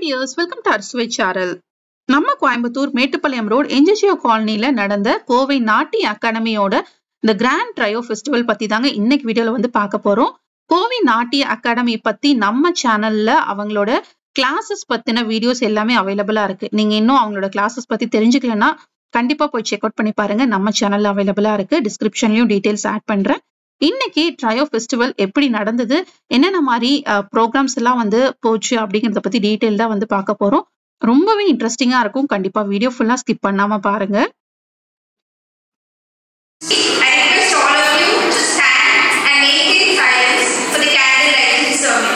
dears, welcome to our Switch channel. நம்ம Coimbatore Mettupalayam road என்ஜிசிஓ காலனில நடந்த கோவை நாட்டிய அகாடமியோட இந்த கிராண்ட் ட்ரையோ ஃபெஸ்டிவல் பத்தி தாங்க இன்னைக்கு வீடியோல வந்து பார்க்க போறோம். கோவை நாட்டிய அகாடமி பத்தி நம்ம சேனல்ல அவங்களோட கிளாஸஸ் பத்தின வீடியோஸ் எல்லாமே அவைலபிளா இருக்கு. நீங்க இன்னும் அவங்களோட கிளாஸஸ் பத்தி தெரிஞ்சுக்கலன்னா கண்டிப்பா போய் செக் அவுட் பண்ணி பாருங்க. நம்ம சேனல்ல அவைலபிளா இருக்கு. டிஸ்கிரிப்ஷன்லயும் டீடைல்ஸ் ஆட் பண்றேன். இன்னைக்கு ட்ரையோ ஃபெஸ்டிவல் எப்படி நடந்தது, என்னென்ன மாதிரி ப்ரோக்ராம்ஸ் எல்லாம் வந்து போச்சு அப்படிங்கறத பத்தி டீடைல்டா வந்து பார்க்க போறோம். ரொம்பவே இன்ட்ரெஸ்டிங்கா இருக்கும். கண்டிப்பா வீடியோ ஃபுல்லா ஸ்கிப் பண்ணாம பாருங்க. I request all of you to stand and maintain silence for the candle lighting ceremony.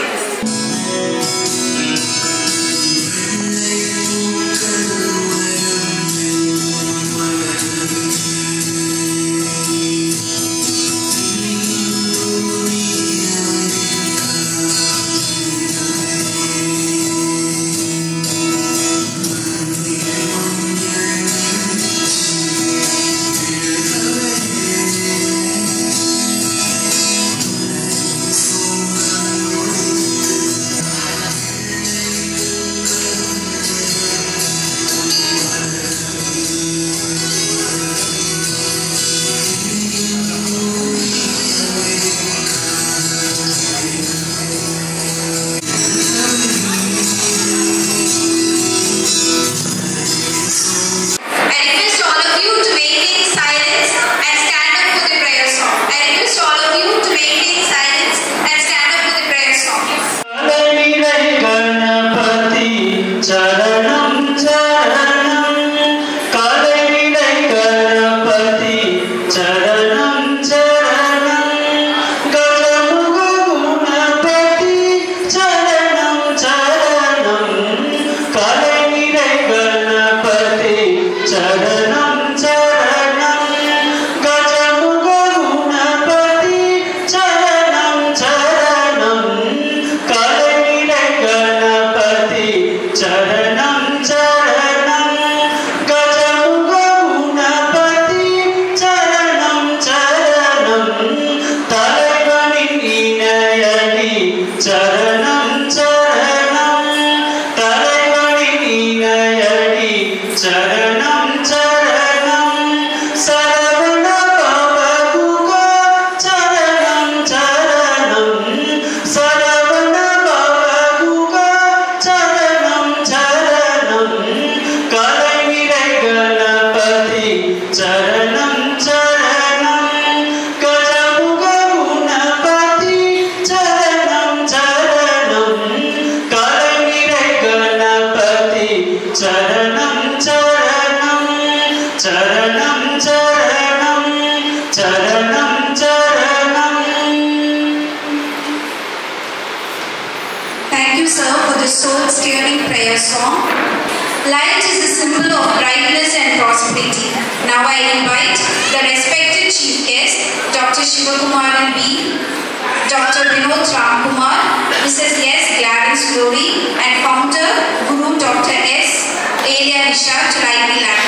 Thank you, sir, for the soul-stirring prayer song. Light is a symbol of brightness and prosperity. Now I invite the respected chief guest, Dr. Shivakumaran B, Dr. Vinod Ramkumar, Mrs. S. Gladys Glory, and founder Guru Dr. S. Elia Nisha to light the lamp.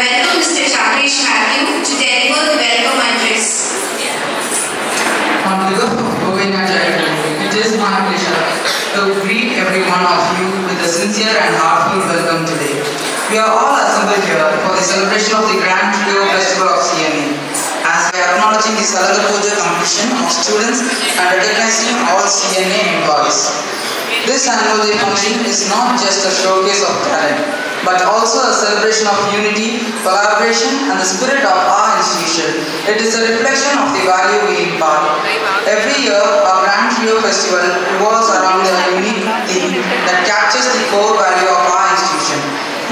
welcome Mr. Chakresh Matthew to deliver the welcome address. On behalf of Koven Academy, it is my pleasure to greet every one of you with a sincere and heartfelt welcome today. We are all assembled here for the celebration of the Grand Trio Festival of CNA. As we are acknowledging the Salaga Puja completion of students and recognizing all CNA employees. This annual day function is not just a showcase of talent, but also a celebration of unity, collaboration, and the spirit of our institution. It is a reflection of the value we impart. Every year, our Grand Trio Festival revolves around a unique theme that captures the core value of our institution.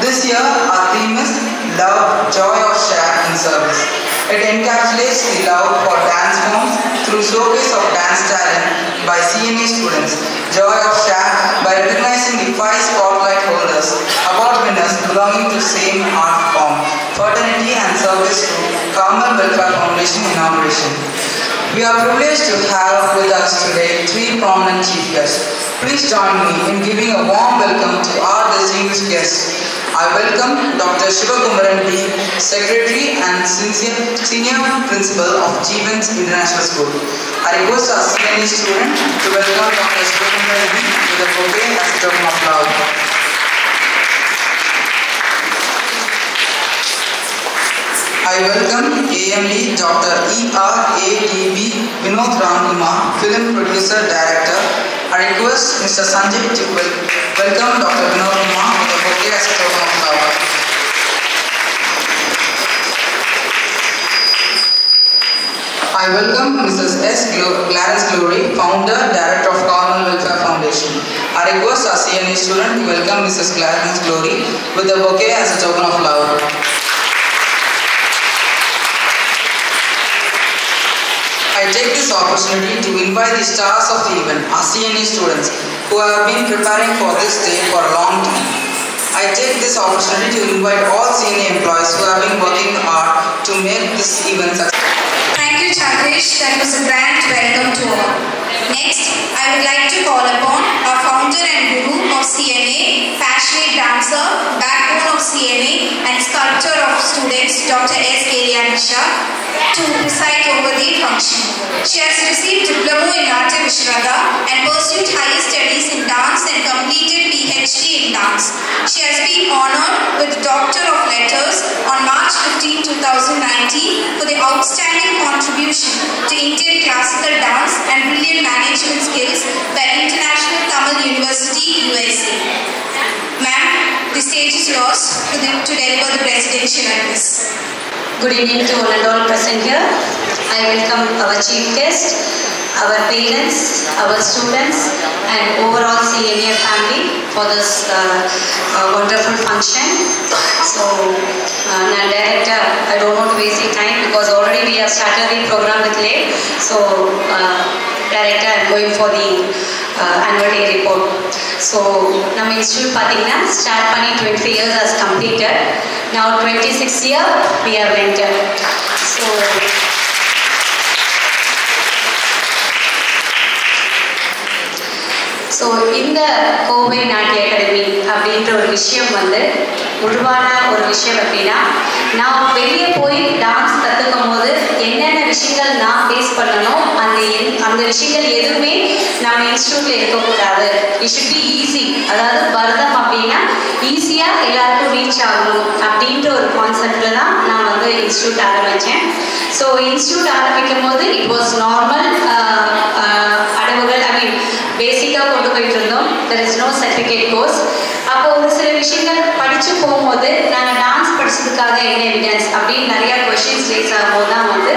This year, our theme is Love, Joy of Share and Service. It encapsulates the love for dance forms through showcase of dance talent by CNA students, joy of share by recognizing the 5 spotlight holders, award winners belonging to same art form, fraternity and service to Carmel Welfare Foundation inauguration. We are privileged to have with us today 3 prominent chief guests. Please join me in giving a warm welcome to our distinguished guests. I welcome Dr. Shivakumaran D, Secretary and Senior Principal of Jeevans International School. I request our CNA student to welcome Dr. Shivakumaran D with a bouquet as a token of love. I welcome AMD Dr. ERADB Vinod Ramkumar, Film Producer Director. I request Mr. Sanjay to welcome Dr. Vinod Kumar with a bouquet as a token of love. I welcome Mrs. S. Clarence Glory, Founder, Director of Carmel Welfare Foundation. I request our CNA student to welcome Mrs. Clarence Glory with a bouquet as a token of love. I take this opportunity to invite the stars of the event, our CNA students, who have been preparing for this day for a long time. I take this opportunity to invite all CNA employees who have been working hard to make this event successful. Thank you, Chakresh. That was a grand welcome to all. Next, I would like to call upon our founder and guru of CNA, passionate dancer, backbone of CNA, and sculptor of students, Dr. S. Kalianisha, to preside over the function. She has received Diploma in Natya Vishrada and pursued higher studies in dance and completed PhD in dance. She has been honored with Doctor of Letters on March 15, 2019 for the outstanding contribution to Indian classical dance and brilliant management skills by International Tamil University, USA. Ma'am, the stage is yours to deliver the presidential address. Good evening to all and all present here. I welcome our chief guest, our parents, our students, and overall CNA family for this wonderful function. So, now director, I don't want to waste your time because already we have started the program with late. So, director, I'm going for the annual day report. So, ನಮ್ಮ institute pathina start panni 20 years has completed. Now 26th year we have entered. So இந்த கோவை நாட்டிய academy அப்படின்ற ஒரு விஷயம் வந்து உருவான ஒரு விஷயம் அப்படின்னா நான் வெளியே போய் டான்ஸ் கற்றுக்கும் போது என்னென்ன விஷயங்கள் நான் ஃபேஸ் பண்ணணும் அந்த விஷயங்கள் எதுவுமே நம்ம இன்ஸ்டியூட்டில் இருக்கக்கூடாது. It should be easy. அதாவது பரதம் அப்படின்னா ஈஸியாக எல்லாருக்கும் ரீச் ஆகணும் அப்படின்ற ஒரு கான்செப்டில் தான் நான் வந்து இன்ஸ்டியூட் ஆரம்பித்தேன். ஸோ இன்ஸ்டியூட் ஆரம்பிக்கும் போது இட் வாஸ் நார்மல் அடவுகள் ஐ மீன் பேசிக்காக கொண்டு போயிட்டு இருந்தோம். There is no certificate course. அப்போ ஒரு சில விஷயங்கள் படித்து போகும்போது நாங்கள் டான்ஸ் படித்ததுக்காக என்ன எவிடன்ஸ் அப்படின்னு நிறையா கொஷின்ஸ் ரேஸ் ஆகும்போது தான் வந்து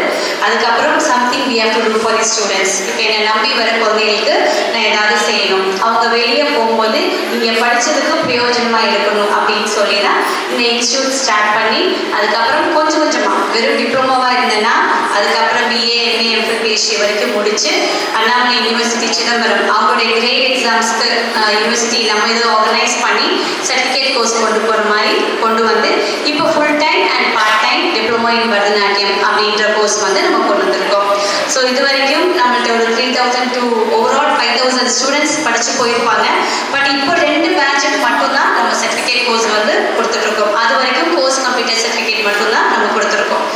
அதுக்கப்புறம் something we have to do for the students. இப்போ என்னை நம்பி வர குழந்தைகளுக்கு நான் ஏதாவது செய்யணும், அவங்க வெளியே போகும்போது இங்கே படித்ததுக்கு பிரயோஜனமாக இருக்கணும் அப்படின்னு சொல்லி தான் இந்த இன்ஸ்டியூட் ஸ்டார்ட் பண்ணி அதுக்கப்புறம் கொஞ்சம் கொஞ்சமாக வெறும் டிப்ளமோவாக இருந்தேன்னா அதுக்கப்புறம் பிஏ எம்ஏ எம்ஃபில் பிஹெச்டி வரைக்கும் முடித்து அண்ணாமலை யூனிவர்சிட்டி சிதம்பரம் அவங்களுடைய கிரேட் எக்ஸாம்ஸ்க்கு யூனிவர்சிட்டி நம்ம இதை ஆர்கனைஸ் பண்ணி சர்டிஃபிகேட் கோர்ஸ் கொண்டு போகிற மாதிரி கொண்டு வந்து இப்போ full time and part time diploma in Bharatanatyam அப்படின்ற கோர்ஸ் வந்து நம்ம கொண்டு வந்திருக்கோம். ஸோ இது வரைக்கும் நம்மள்ட்ட ஒரு 3000 to ஓவரால் 5000 ஸ்டூடெண்ட்ஸ் படித்து போயிருப்பாங்க. பட் இப்போ 2 பேட்சுக்கு மட்டும்தான் நம்ம சர்டிஃபிகேட் கோர்ஸ் வந்து கொடுத்துட்ருக்கோம். அது வரைக்கும் கோர்ஸ் கம்ப்ளீட்டட் சர்டிஃபிகேட் மட்டும்தான் நம்ம கொடுத்துருக்கோம்.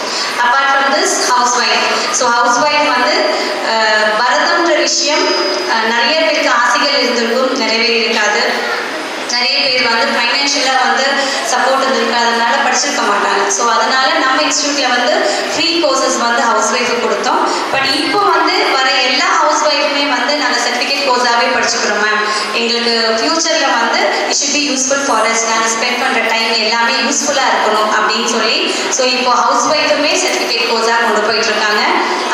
Apart from this house wife. So how's wife வந்து பரதம்ன்ற விஷயம் நிறைய பேருக்கு ஆசைகள் இருந்திருக்கும், நிறைவேறி இருக்காது. நிறைய பேர் வந்து ஃபைனான்ஷியலாக வந்து சப்போர்ட் இருந்திருக்காதனால படிச்சிருக்க மாட்டாங்க. ஸோ அதனால நம்ம இன்ஸ்டியூட்டில் வந்து ஃப்ரீ கோர்சஸ் வந்து ஹவுஸ் ஒய்ஃபுக்கு கொடுத்தோம். பட் இப்போ வந்து வர எல்லா ஹவுஸ் ஒய்ஃபுமே வந்து நாங்கள் சர்டிஃபிகேட் கோர்ஸாகவே படிச்சுக்கிறோம் மேம். எங்களுக்கு ஃப்யூச்சரில் வந்து it should be useful for us. நாங்கள் ஸ்பெண்ட் பண்ணுற டைம் எல்லாமே யூஸ்ஃபுல்லாக இருக்கணும் அப்படின்னு சொல்லி ஸோ இப்போ ஹவுஸ் ஒய்ஃபுமே சர்டிஃபிகேட் கோர்ஸாக கொண்டு போயிட்டு இருக்காங்க.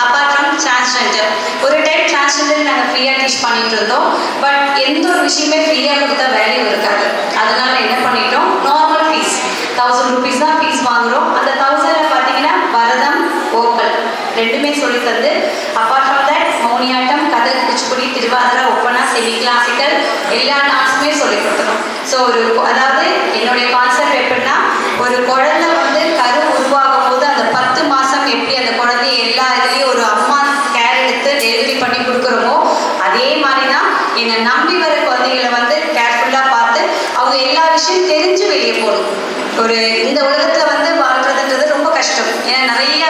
அப்பார்ட் ஃப்ரம் டிரான்ஸ்ஜெண்டர், ஒரு டைம் டிரான்ஸ்ஜெண்டர் நாங்கள் ஃப்ரீயாக டீச் பண்ணிட்டு இருந்தோம். பட் எந்த ஒரு விஷயமே ஃப்ரீயாக கொடுத்தா வேல்யூ இருக்காது. அதனால என்ன பண்ணிட்டோம், நார்மல் ஃபீஸ் 1000 rupees தான் ஃபீஸ் வாங்குறோம். அந்த 1000ல் பார்த்தீங்கன்னா பரதம், ஓக்கல் ரெண்டுமே சொல்லி தந்து, apart from that Mohiniyattam, Kathak, Kuchipudi, Thiruvathira, Oppana, semi classical எல்லா டான்ஸுமே சொல்லி கொடுத்துரும். ஸோ அதாவது என்னுடைய கான்செப்ட் எப்படின்னா, ஒரு குழந்தை வந்து கரு உருவாகும் போது அந்த 10 மாதம் எப்படி அந்த குழந்தைய எல்லா இதுலேயும் ஒரு அம்மா கேர் எடுத்து டெலிவரி பண்ணி கொடுக்குறோமோ அதே மாதிரி தான் என்னை நம்பி வர குழந்தைகளை வந்து கேர்ஃபுல்லாக பார்த்து அவங்க எல்லா விஷயம் தெரிஞ்சு வெளியே போகணும். ஒரு இந்த உலகத்தில் வந்து வாழ்றதுன்றது ரொம்ப கஷ்டம். ஏன்னா நிறைய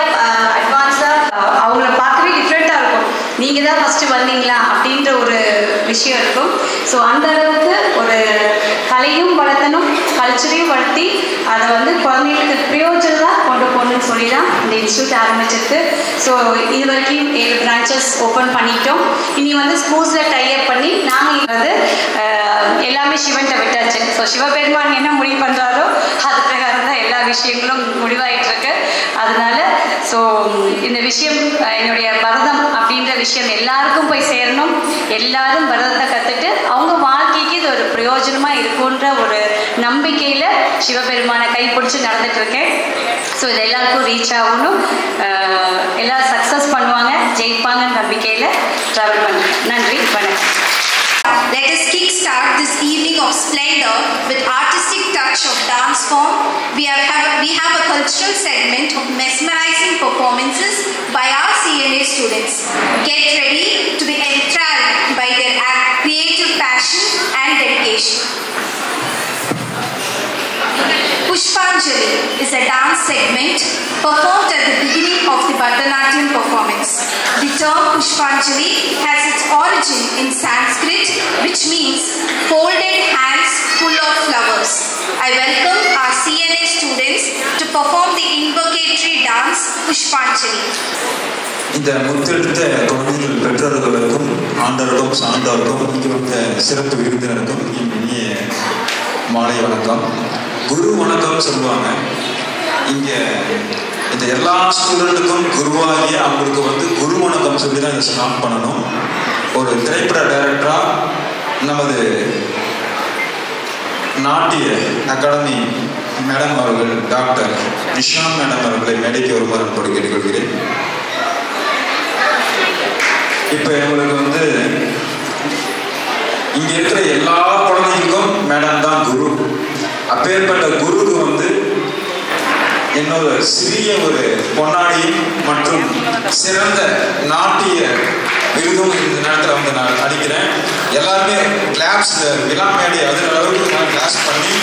அட்வான்ஸாக அவங்கள பார்க்கவே டிஃப்ரெண்ட்டாக இருக்கும். நீங்கள் தான் ஃபஸ்ட்டு வந்தீங்களா அப்படின்ற ஒரு விஷயம் இருக்கும். ஸோ அந்த அளவுக்கு ஒரு கலையும் வளர்த்தணும், கல்ச்சரையும் வளர்த்தி அதை வந்து குழந்தைங்களுக்கு பிரயோஜனமாக கொண்டு போகணும்னு சொல்லி தான் இந்த இன்ஸ்டியூட் ஆரம்பிச்சிருக்கு. ஸோ இது வரைக்கும் 7 பிரான்ச்சஸ் ஓப்பன் பண்ணிட்டோம். இனி வந்து ஸ்கூல்ஸில் டைப் பண்ணி நாங்கள் வந்து எல்லாமே சிவன்கிட்ட விட்டாச்சு. ஸோ சிவபெருமான் என்ன முடிவு பண்ணுறாரோ அது பிரகாரம் தான் எல்லா விஷயங்களும் முடிவாயிட்டு இருக்கு. அதனால ஸோ இந்த விஷயம் என்னுடைய பரதம் அப்படின்ற விஷயம் எல்லாருக்கும் போய் சேரணும். எல்லாரும் பரதத்தை கற்றுட்டு அவங்க வாழ்க்கைக்கு இது ஒரு பிரயோஜனமாக இருக்குன்ற ஒரு நம்பிக்கையில் சிவபெருமானை கைப்பிடிச்சி நடந்துட்டு இருக்கேன். ஸோ இது எல்லாருக்கும் ரீச் ஆகணும், எல்லோரும் சக்ஸஸ் பண்ணுவாங்க, ஜெயிப்பாங்கன்னு நம்பிக்கையில் ட்ராவல் பண்ணுறேன். நன்றி, வணக்கம். Let us kickstart this evening of splendor with artistic touch of dance form. We have a cultural segment of mesmerizing performances by our CNA students. Get ready to be enthralled by their creative passion and dedication. Pushpanjali is a dance segment performed at the beginning of the Bharatanatyam performance. The term Pushpanjali has its origin in Sanskrit, which means folded hands full of flowers. I welcome our CNA students to perform the invocatory dance Pushpanjali. இந்த முத்தெடுத்த குழந்தைகள் பெற்றோர்களுக்கும் ஆண்டவர்களுக்கும் சான்றோருக்கும் இங்கு வந்த சிறப்பு விருந்தினருக்கும் இனிய மாலை வணக்கம். குரு வணக்கம் சொல்லுவாங்க. இங்கே இந்த எல்லா ஸ்டூடெண்ட்டுக்கும் குருவாகி அவங்களுக்கு வந்து குரு வணக்கம் சொல்லி தான் இதை ஸ்டார்ட் பண்ணணும். ஒரு திரைப்பட டைரக்டராக நமது நாட்டிய அகாடமி மேடம் அவர்கள் டாக்டர் நிஷா மேடம் அவர்களை மேடைக்கு வருமாறு அன்போடு கேட்டுக்கொள்கிறேன். இப்போ எங்களுக்கு வந்து இங்கே இருக்கிற எல்லா குழந்தைகளுக்கும் மேடம் தான் குரு. அப்பேற்பட்ட குருக்கு வந்து என்னோட சிறிய ஒரு பொன்னாடி மற்றும் சிறந்த நாட்டிய விருதும் இந்த நேரத்தில் வந்து நான் அடிக்கிறேன். எல்லாருமே கிளாப்ஸ் விழா மேடை அது அளவுக்கு நான் கிளாஸ் பண்ணி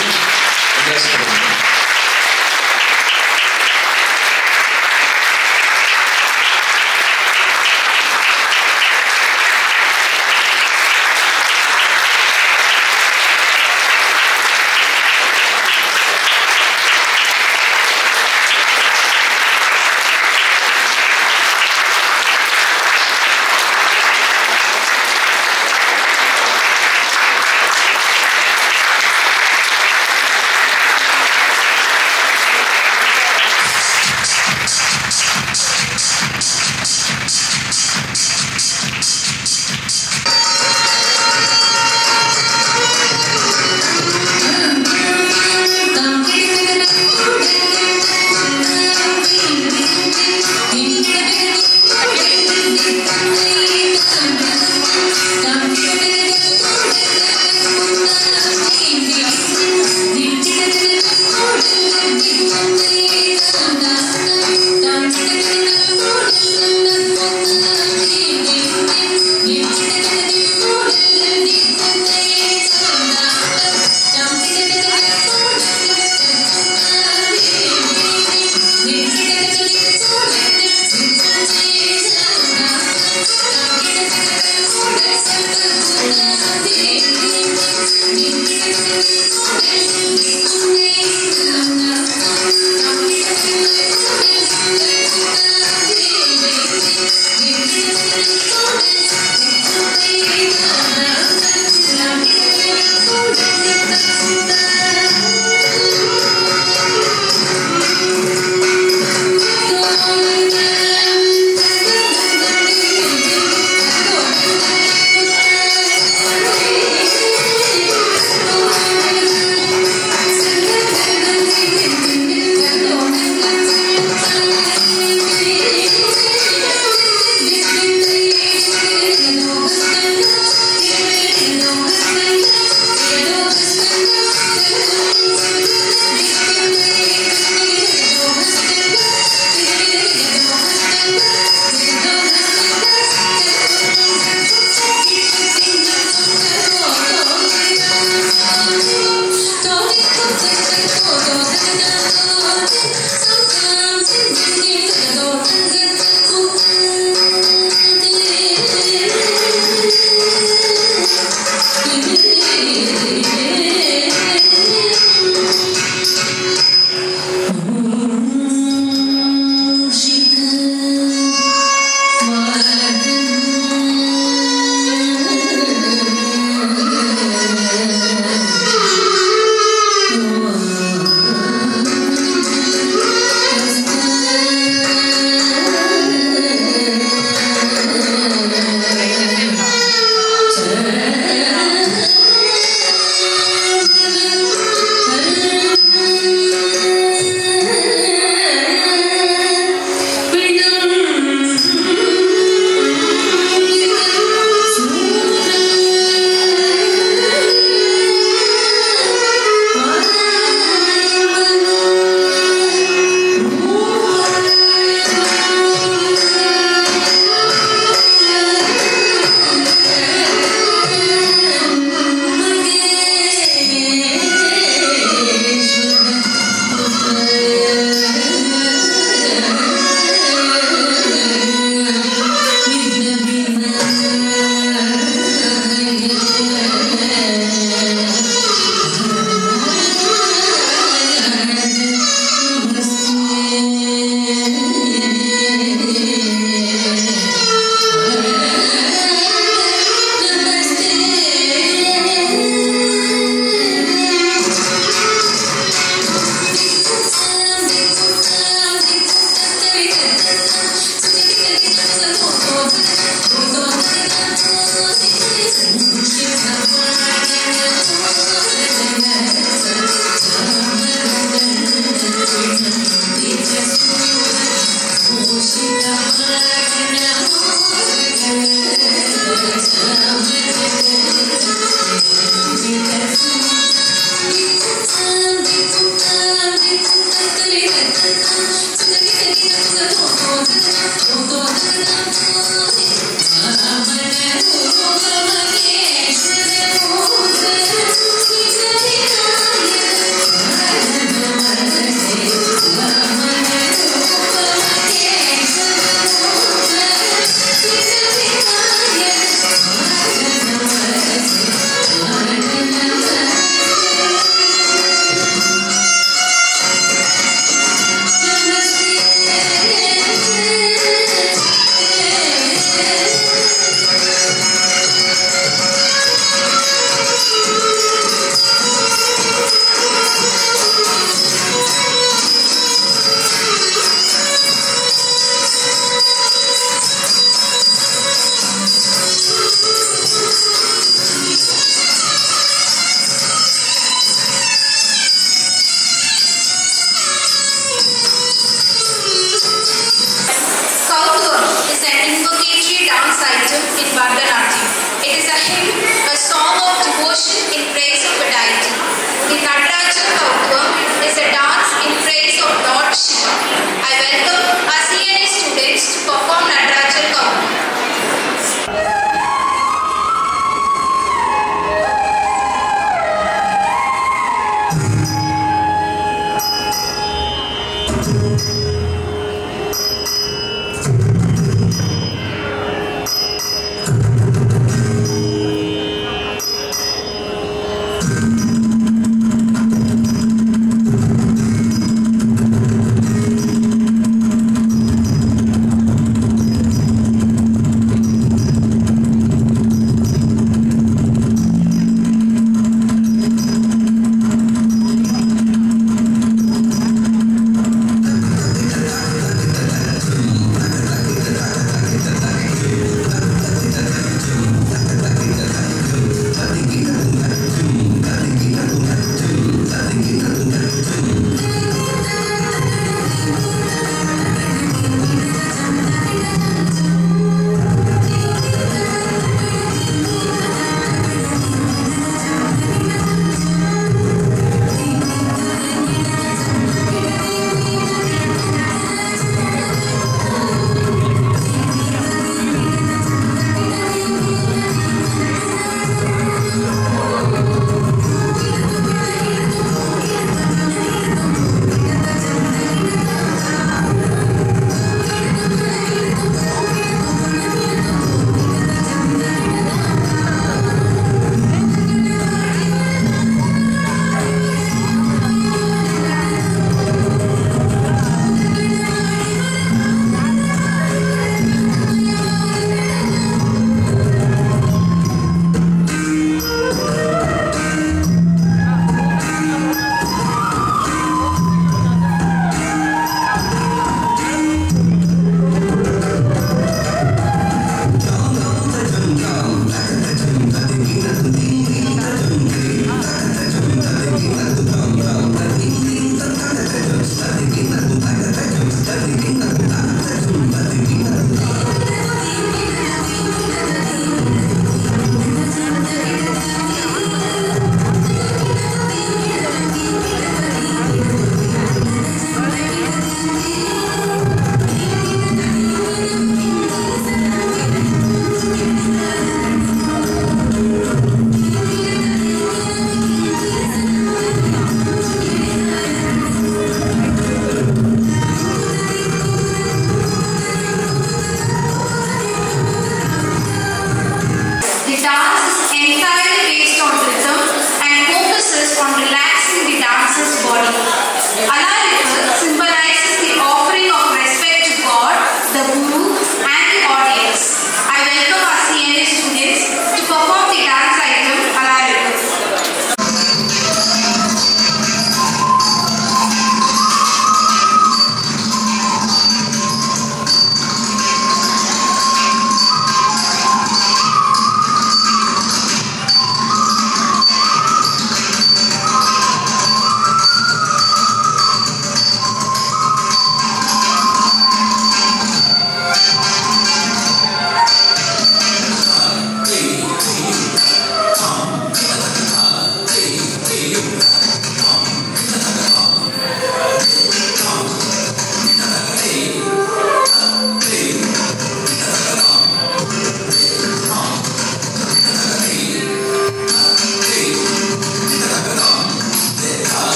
Namaste.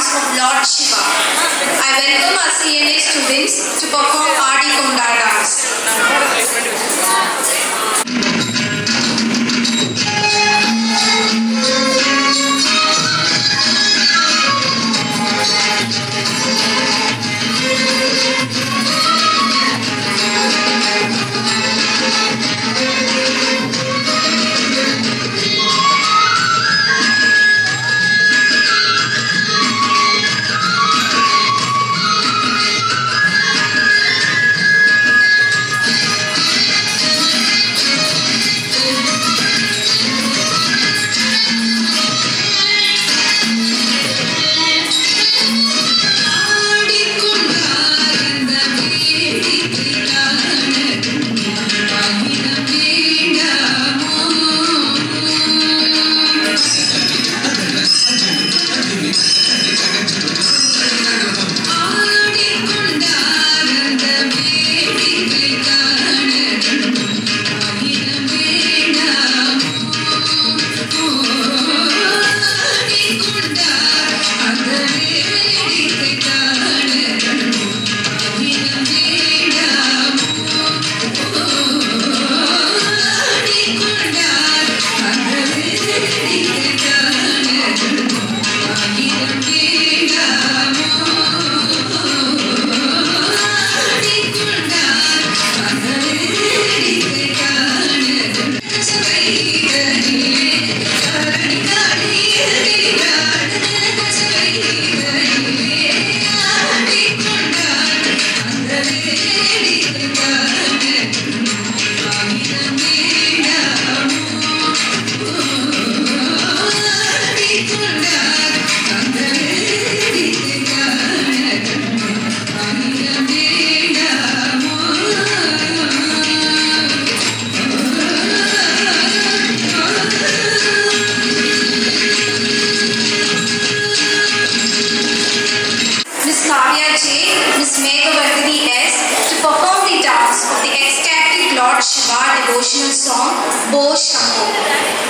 dance of Lord Shiva. I welcome our CNA students to perform Aadi Konda dance. Lord Shiva devotional song Bo Shambho.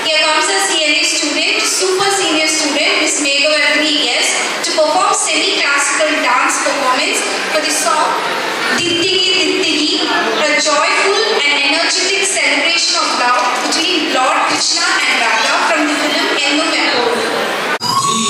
here comes a CNA student, super senior student, Miss Meghavardhani S, to perform semi-classical dance performance for the song Dittigi Dittigi, a joyful and energetic celebration of love between Lord Krishna and Radha from the film Ennum Eppodu.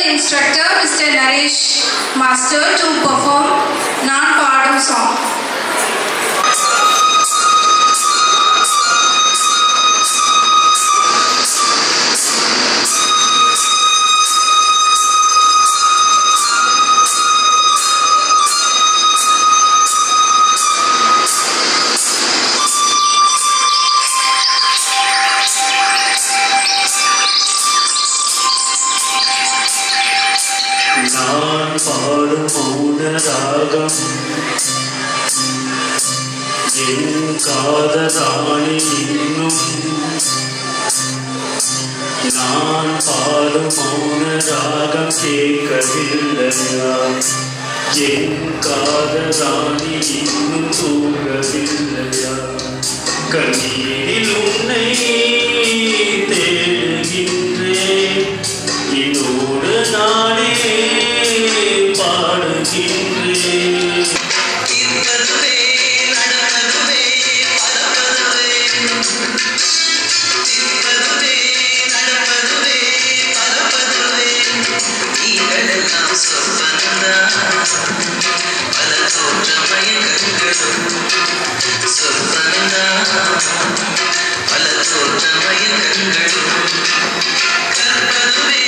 Instructor Mr. Naresh Master to perform Naan Paadum song. நான் பாடும் மௌன ராகம் என் காதலானி இன்னும் நான் பாடும் மௌன ராகம் கேட்கவில்லையா என் காதலானி இன்னும் தூங்கவில்லையா கண்ணீரில் உன்னை தேடுகின்றேன் என்னோடு நானே பாடுகின்றேன் கற்பதுவே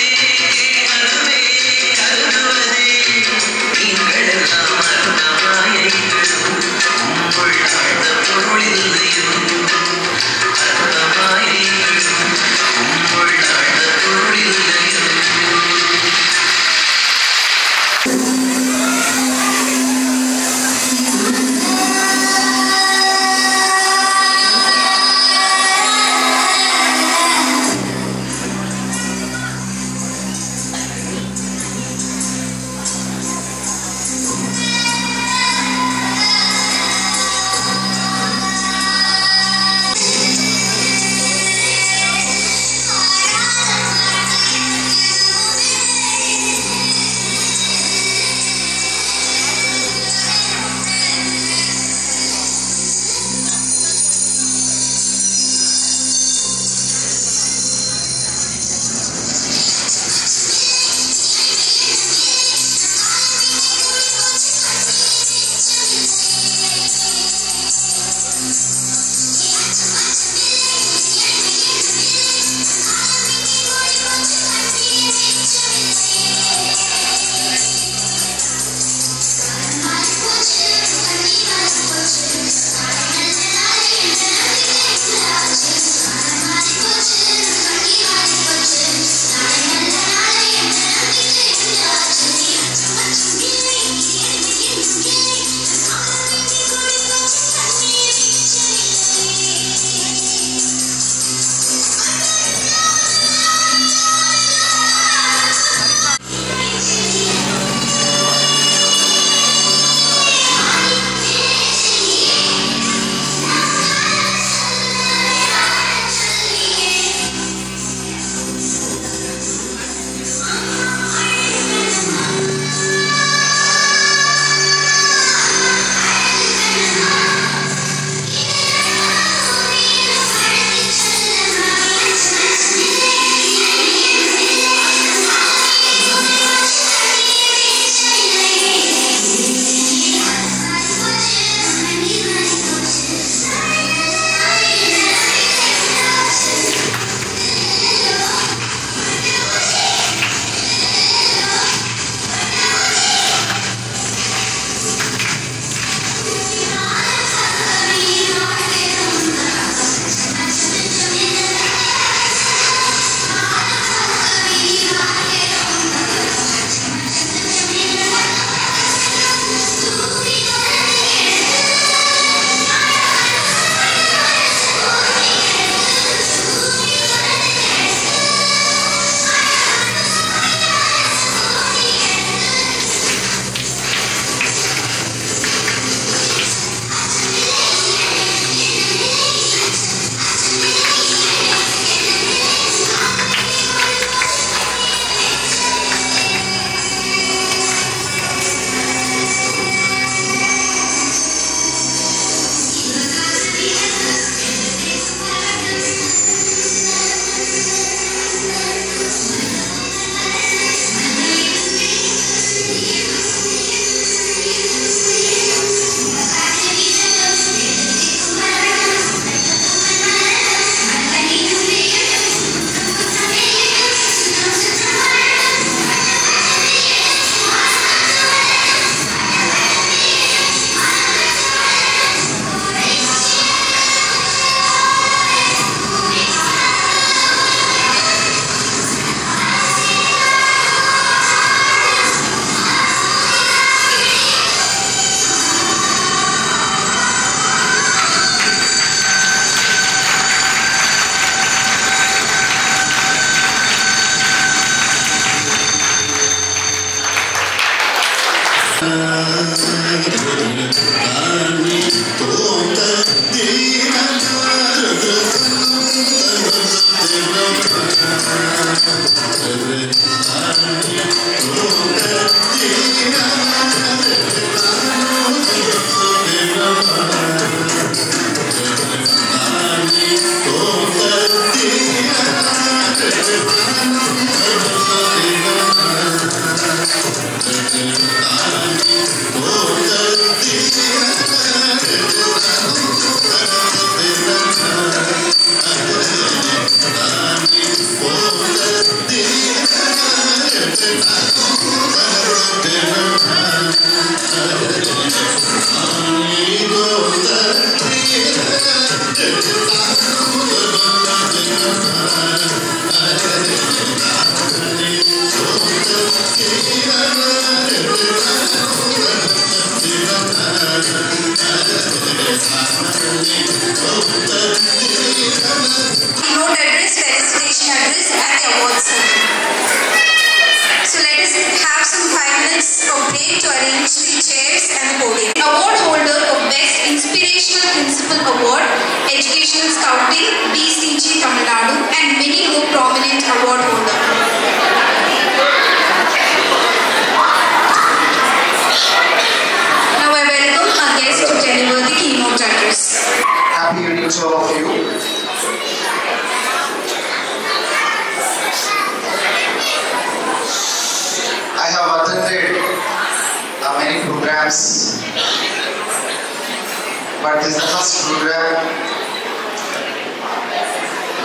But this is the first program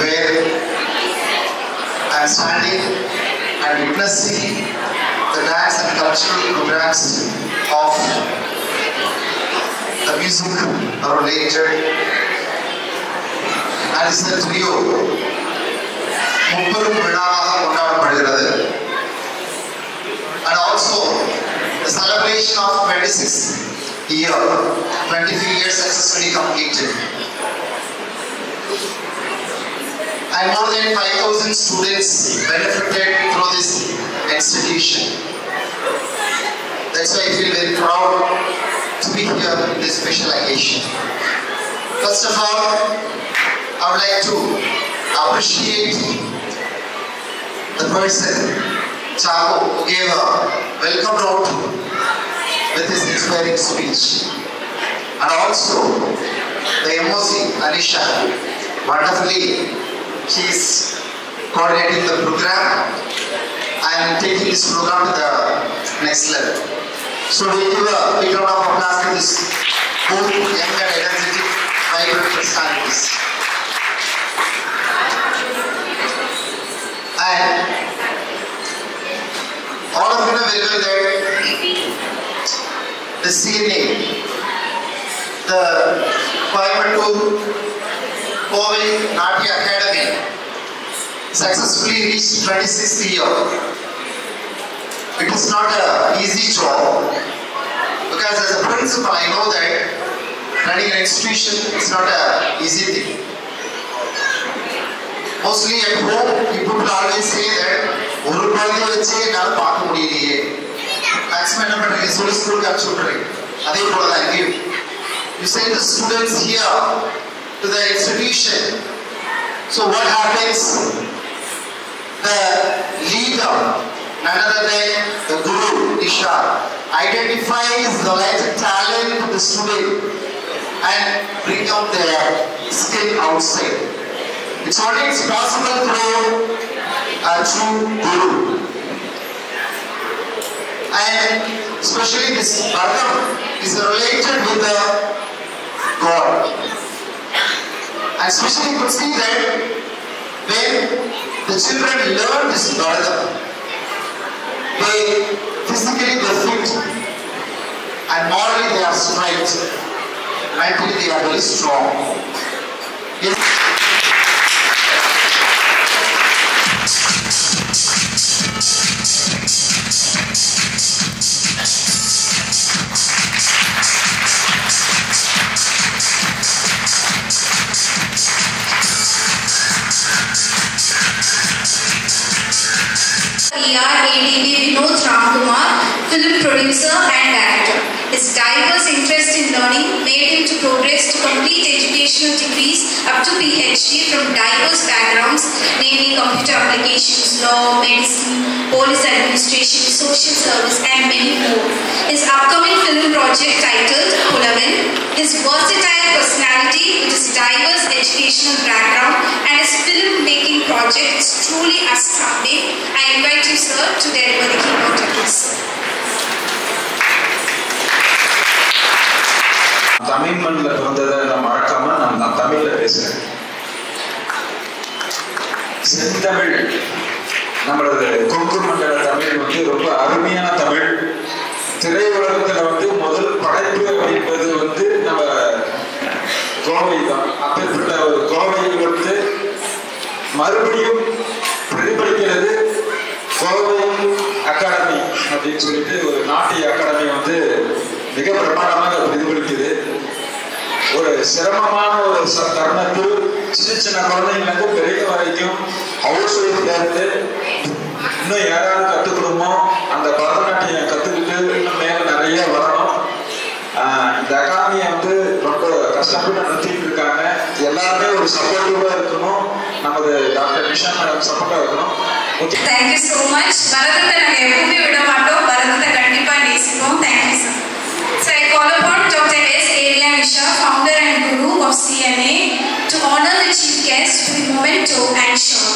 where I am standing and witnessing the dance and cultural programs of the music related, and it's the trio. And also the celebration of 26th year, 23 years successfully completed. And more than 5,000 students benefited through this institution. That's why I feel very proud to be here in this special occasion. First of all, I would like to appreciate the person, Chaco, who gave a welcome note with his inspiring speech. And also the MOC, Anisha, wonderfully, she is coordinating the program and taking this program to the next level. So we give a big round of applause to this both young and energetic, vibrant personalities. And all of you know very well that the CNA, the Coimbatore Kovai Natya Academy, successfully reached 26th year. It is not an easy job because as a principal I know that running an institution is not an easy thing. Mostly at home, people always say that maximum school you send the students here to the institution. So what happens? The leader, none other than the Guru, Isha, identifies the latent talent of the student and bring out their skill outside. It's only possible through a true Guru. And especially this Bharatam is related with the God. And especially you could see that when the children learn this Bharatam, they physically they fit and morally they are straight. Mentally they are very strong. Yes. ADV Vinod Ramkumar, film producer and director. His diverse interest in learning made him to progress to complete educational degrees up to PhD from diverse backgrounds, namely computer applications, law, medicine, police administration, social service, and many more. His upcoming film project titled Pulavan, his versatile personality with his diverse educational background, and his film-making project is truly astounding. I invite you, sir, to deliver the keynote address. Tamil மண்ணில் பிறந்ததை நான் மறக்காம நான் தமிழ்ல பேசுறேன். செந்தமிழ் நம்மளது கொங்கு மண்டல தமிழ் வந்து ரொம்ப அருமையான தமிழ். திரையுலகத்துல முதல் படைப்பு அப்படின்றது நம்ம கோவை தான். அப்பேற்பட்ட ஒரு கோவை மறுபடியும் பிரதிபலிக்கிறது கோவை அகாடமி அப்படின்னு சொல்லிட்டு ஒரு நாட்டிய அகாடமி மிக பிரமாண்டமாக பிரதிபலிக்குது. ஒரு சிரமமான ஒரு தருணத்தில் சின்ன சின்ன குழந்தைங்களுக்கு பெரிய வரைக்கும் ஹவுஸ் ஒய்ஃப்ல இருந்து இன்னும் யாராவது கத்துக்கணுமோ அந்த பரதநாட்டியம் கத்துக்கிட்டு இன்னும் மேல நிறைய வரணும். இந்த அகாடமியை ரொம்ப கஷ்டப்பட்டு நடத்திட்டு இருக்காங்க. எல்லாருமே ஒரு சப்போர்ட்டிவா இருக்கணும். நமது டாக்டர் நிஷா மேடம் சப்போர்ட்டா இருக்கணும். Thank you so much. பரதத்தை நாங்க எப்பவுமே விட மாட்டோம். பரதத்தை கண்டிப்பா நேசிப்போம். Thank you sir. So I call upon Dr. S. Arya Nisha, founder and guru of CNA, to honor the chief guest with the memento and shawl.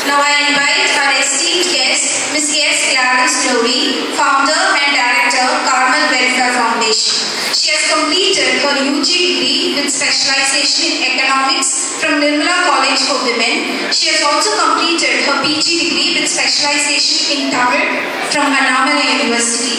Now I invite our esteemed guest, Ms. S. Clarence Lowry, founder and director, Carmel Welfare Foundation. She has completed her UG degree with specialization in economics from Nirmala College for Women. She has also completed her PG degree with specialization in Tamil from Annamalai University.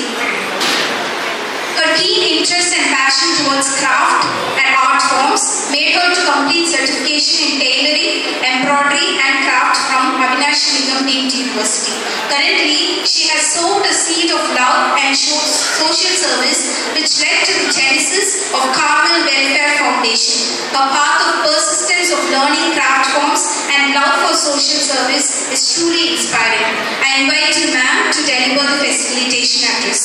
Her keen interest and passion towards craft and art forms made her to complete certification in tailoring, embroidery and craft from Avinash Lingam Deemed University. Currently, she has sown a seed of love and social service which led to the genesis of Carmel Welfare Foundation. Her path of persistence of learning craft forms and love for social service is truly inspiring. I invite you, ma'am, to deliver the facilitation address.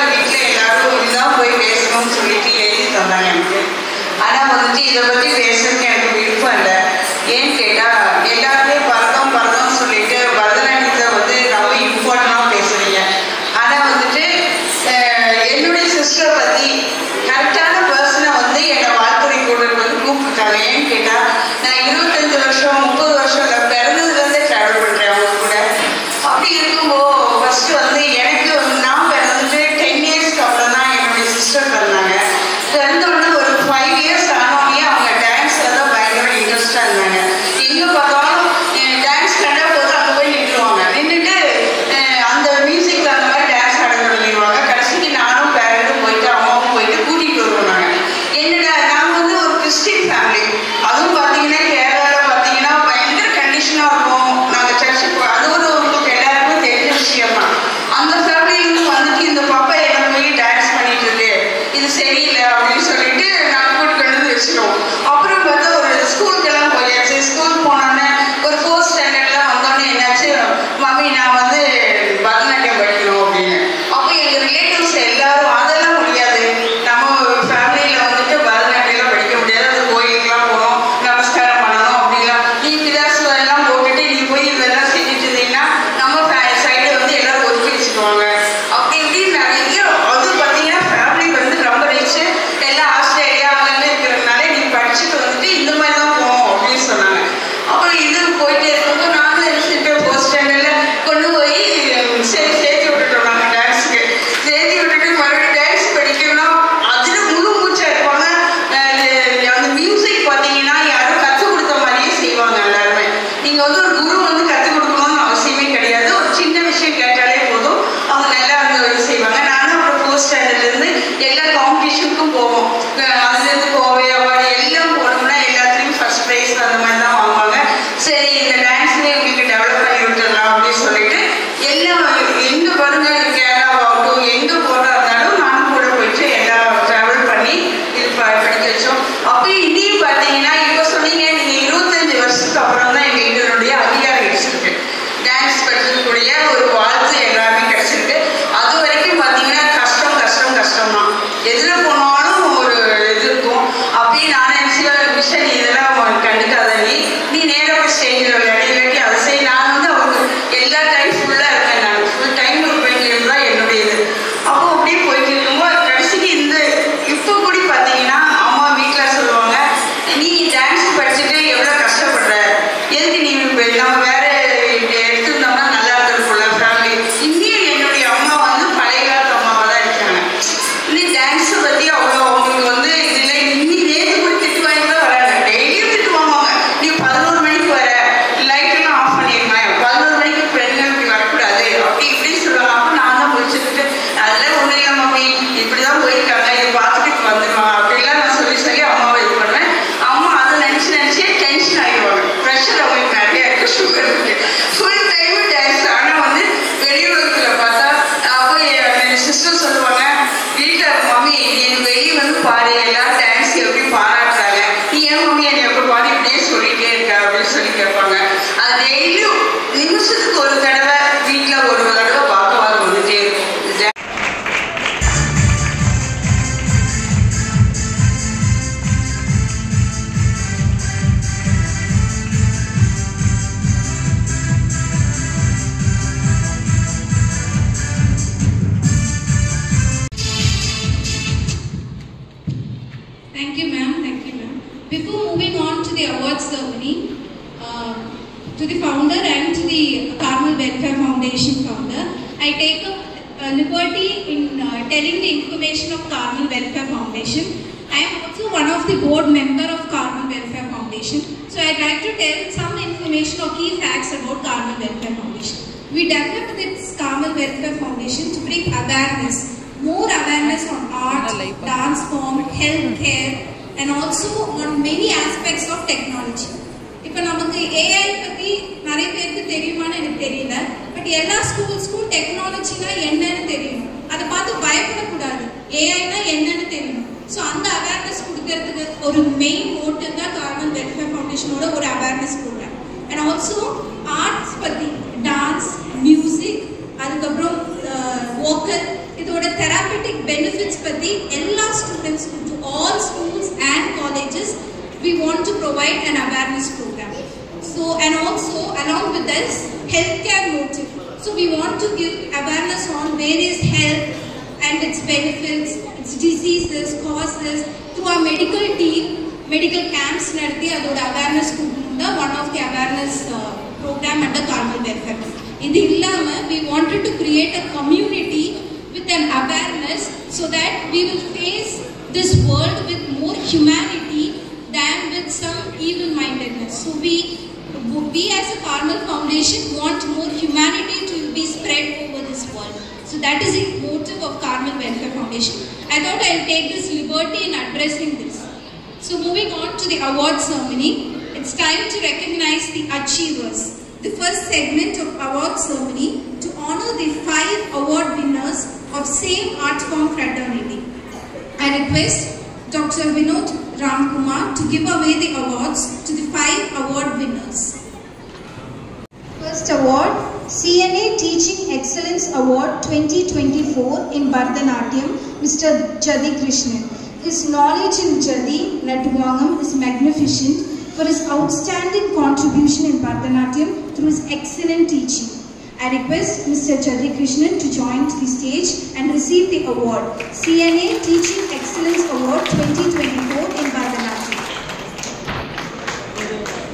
வீட்டில் எல்லாரும் இதுதான் போய் பேசணும்னு சொல்லிட்டு எழுதி தந்தாங்க எனக்கு. ஆனால் இதை பற்றி பேசுறதுக்கு எனக்கு விருப்பம் இல்லை. ஏன்னு கேட்டால் எல்லாருமே பரதம்னு சொல்லிட்டு பரதநாட்டியத்தை ரொம்ப இம்பார்ட்டண்டாக பேசுறீங்க. ஆனால் என்னுடைய சிஸ்டரை பற்றி கரெக்டான பர்சனை என்னை வாழ்த்துறை கூட கூப்பிட்டுருக்காங்க. ஏன்னு கேட்டால் நான் 25 வருஷம் 30 வருஷம் இல்லை பிறந்ததுலேருந்தே ட்ராவல் பண்ணுறேன் அவங்க கூட. அப்படி இருக்கும்போது ஃபஸ்ட்டு எனக்கு நான் பிறந்துட்டு 10 இயர்ஸ்க்கு அப்புறம் தான் என்னுடைய சிஸ்டர் பிறந்தாங்க. பிறந்தோடனே ஒரு 5 இயர்ஸ் ஆனோடனே அவங்க டான்ஸில் தான் award ceremony to the founder and to the Carmel Welfare Foundation founder. I take a liberty in telling the information of Carmel Welfare Foundation. I am also one of the board member of Carmel Welfare Foundation. So I'd like to tell some information or key facts about Carmel Welfare Foundation. We developed this Carmel Welfare Foundation to bring awareness, more awareness on art, dance form, healthcare, and also on many aspects of technology. இப்போ நமக்கு AI பத்தி நிறைய பேருக்கு தெரியுமான்னு எனக்கு தெரியல. But எல்லா ஸ்கூல்ஸ்க்கும் டெக்னாலஜினா என்னன்னு தெரியும். அதை பார்த்து பயப்படக்கூடாது. ஏஐனா என்னன்னு தெரியும். ஸோ அந்த அவேர்னஸ் கொடுக்கறதுக்கு ஒரு மெயின் மோட்டிவ் தான் கார்மல் வெல்ஃபேர் ஃபவுண்டேஷனோட ஒரு awareness program. And also arts பற்றி டான்ஸ், மியூசிக், அதுக்கப்புறம் வோக்கல், இதோட தெராபெட்டிக் பெனிஃபிட்ஸ் பற்றி எல்லா ஸ்டூடெண்ட்ஸ்க்கும், to all schools and colleges, we want to provide an awareness program. So, and also along with this, healthcare motive. So we want to give awareness on various health and its benefits, its diseases, causes. Through our medical team, medical camps, adoda awareness kudunda, one of the awareness program at the Carmel Welfare. In the illama, we wanted to create a community with an awareness so that we will face this world with more humanity than with some evil-mindedness. So we as a Carmel Foundation want more humanity to be spread over this world. So that is the motive of Carmel Welfare Foundation. I thought I'll take this liberty in addressing this. So moving on to the award ceremony, it's time to recognize the achievers. The first segment of award ceremony to honor the 5 award winners of same art form fraternity. I request Dr. Vinod Ramkumar to give away the awards to the 5 award winners. First award, CNA Teaching Excellence Award 2024 in Bharatanatyam, Mr. Jadi Krishnan. His knowledge in Jadi Natuvangam is magnificent for his outstanding contribution in Bharatanatyam through his excellent teaching. I request Mr. Jadi Krishnan to join to the stage and receive the award, CNA Teaching Excellence Award 2024 in Bharatanatyam.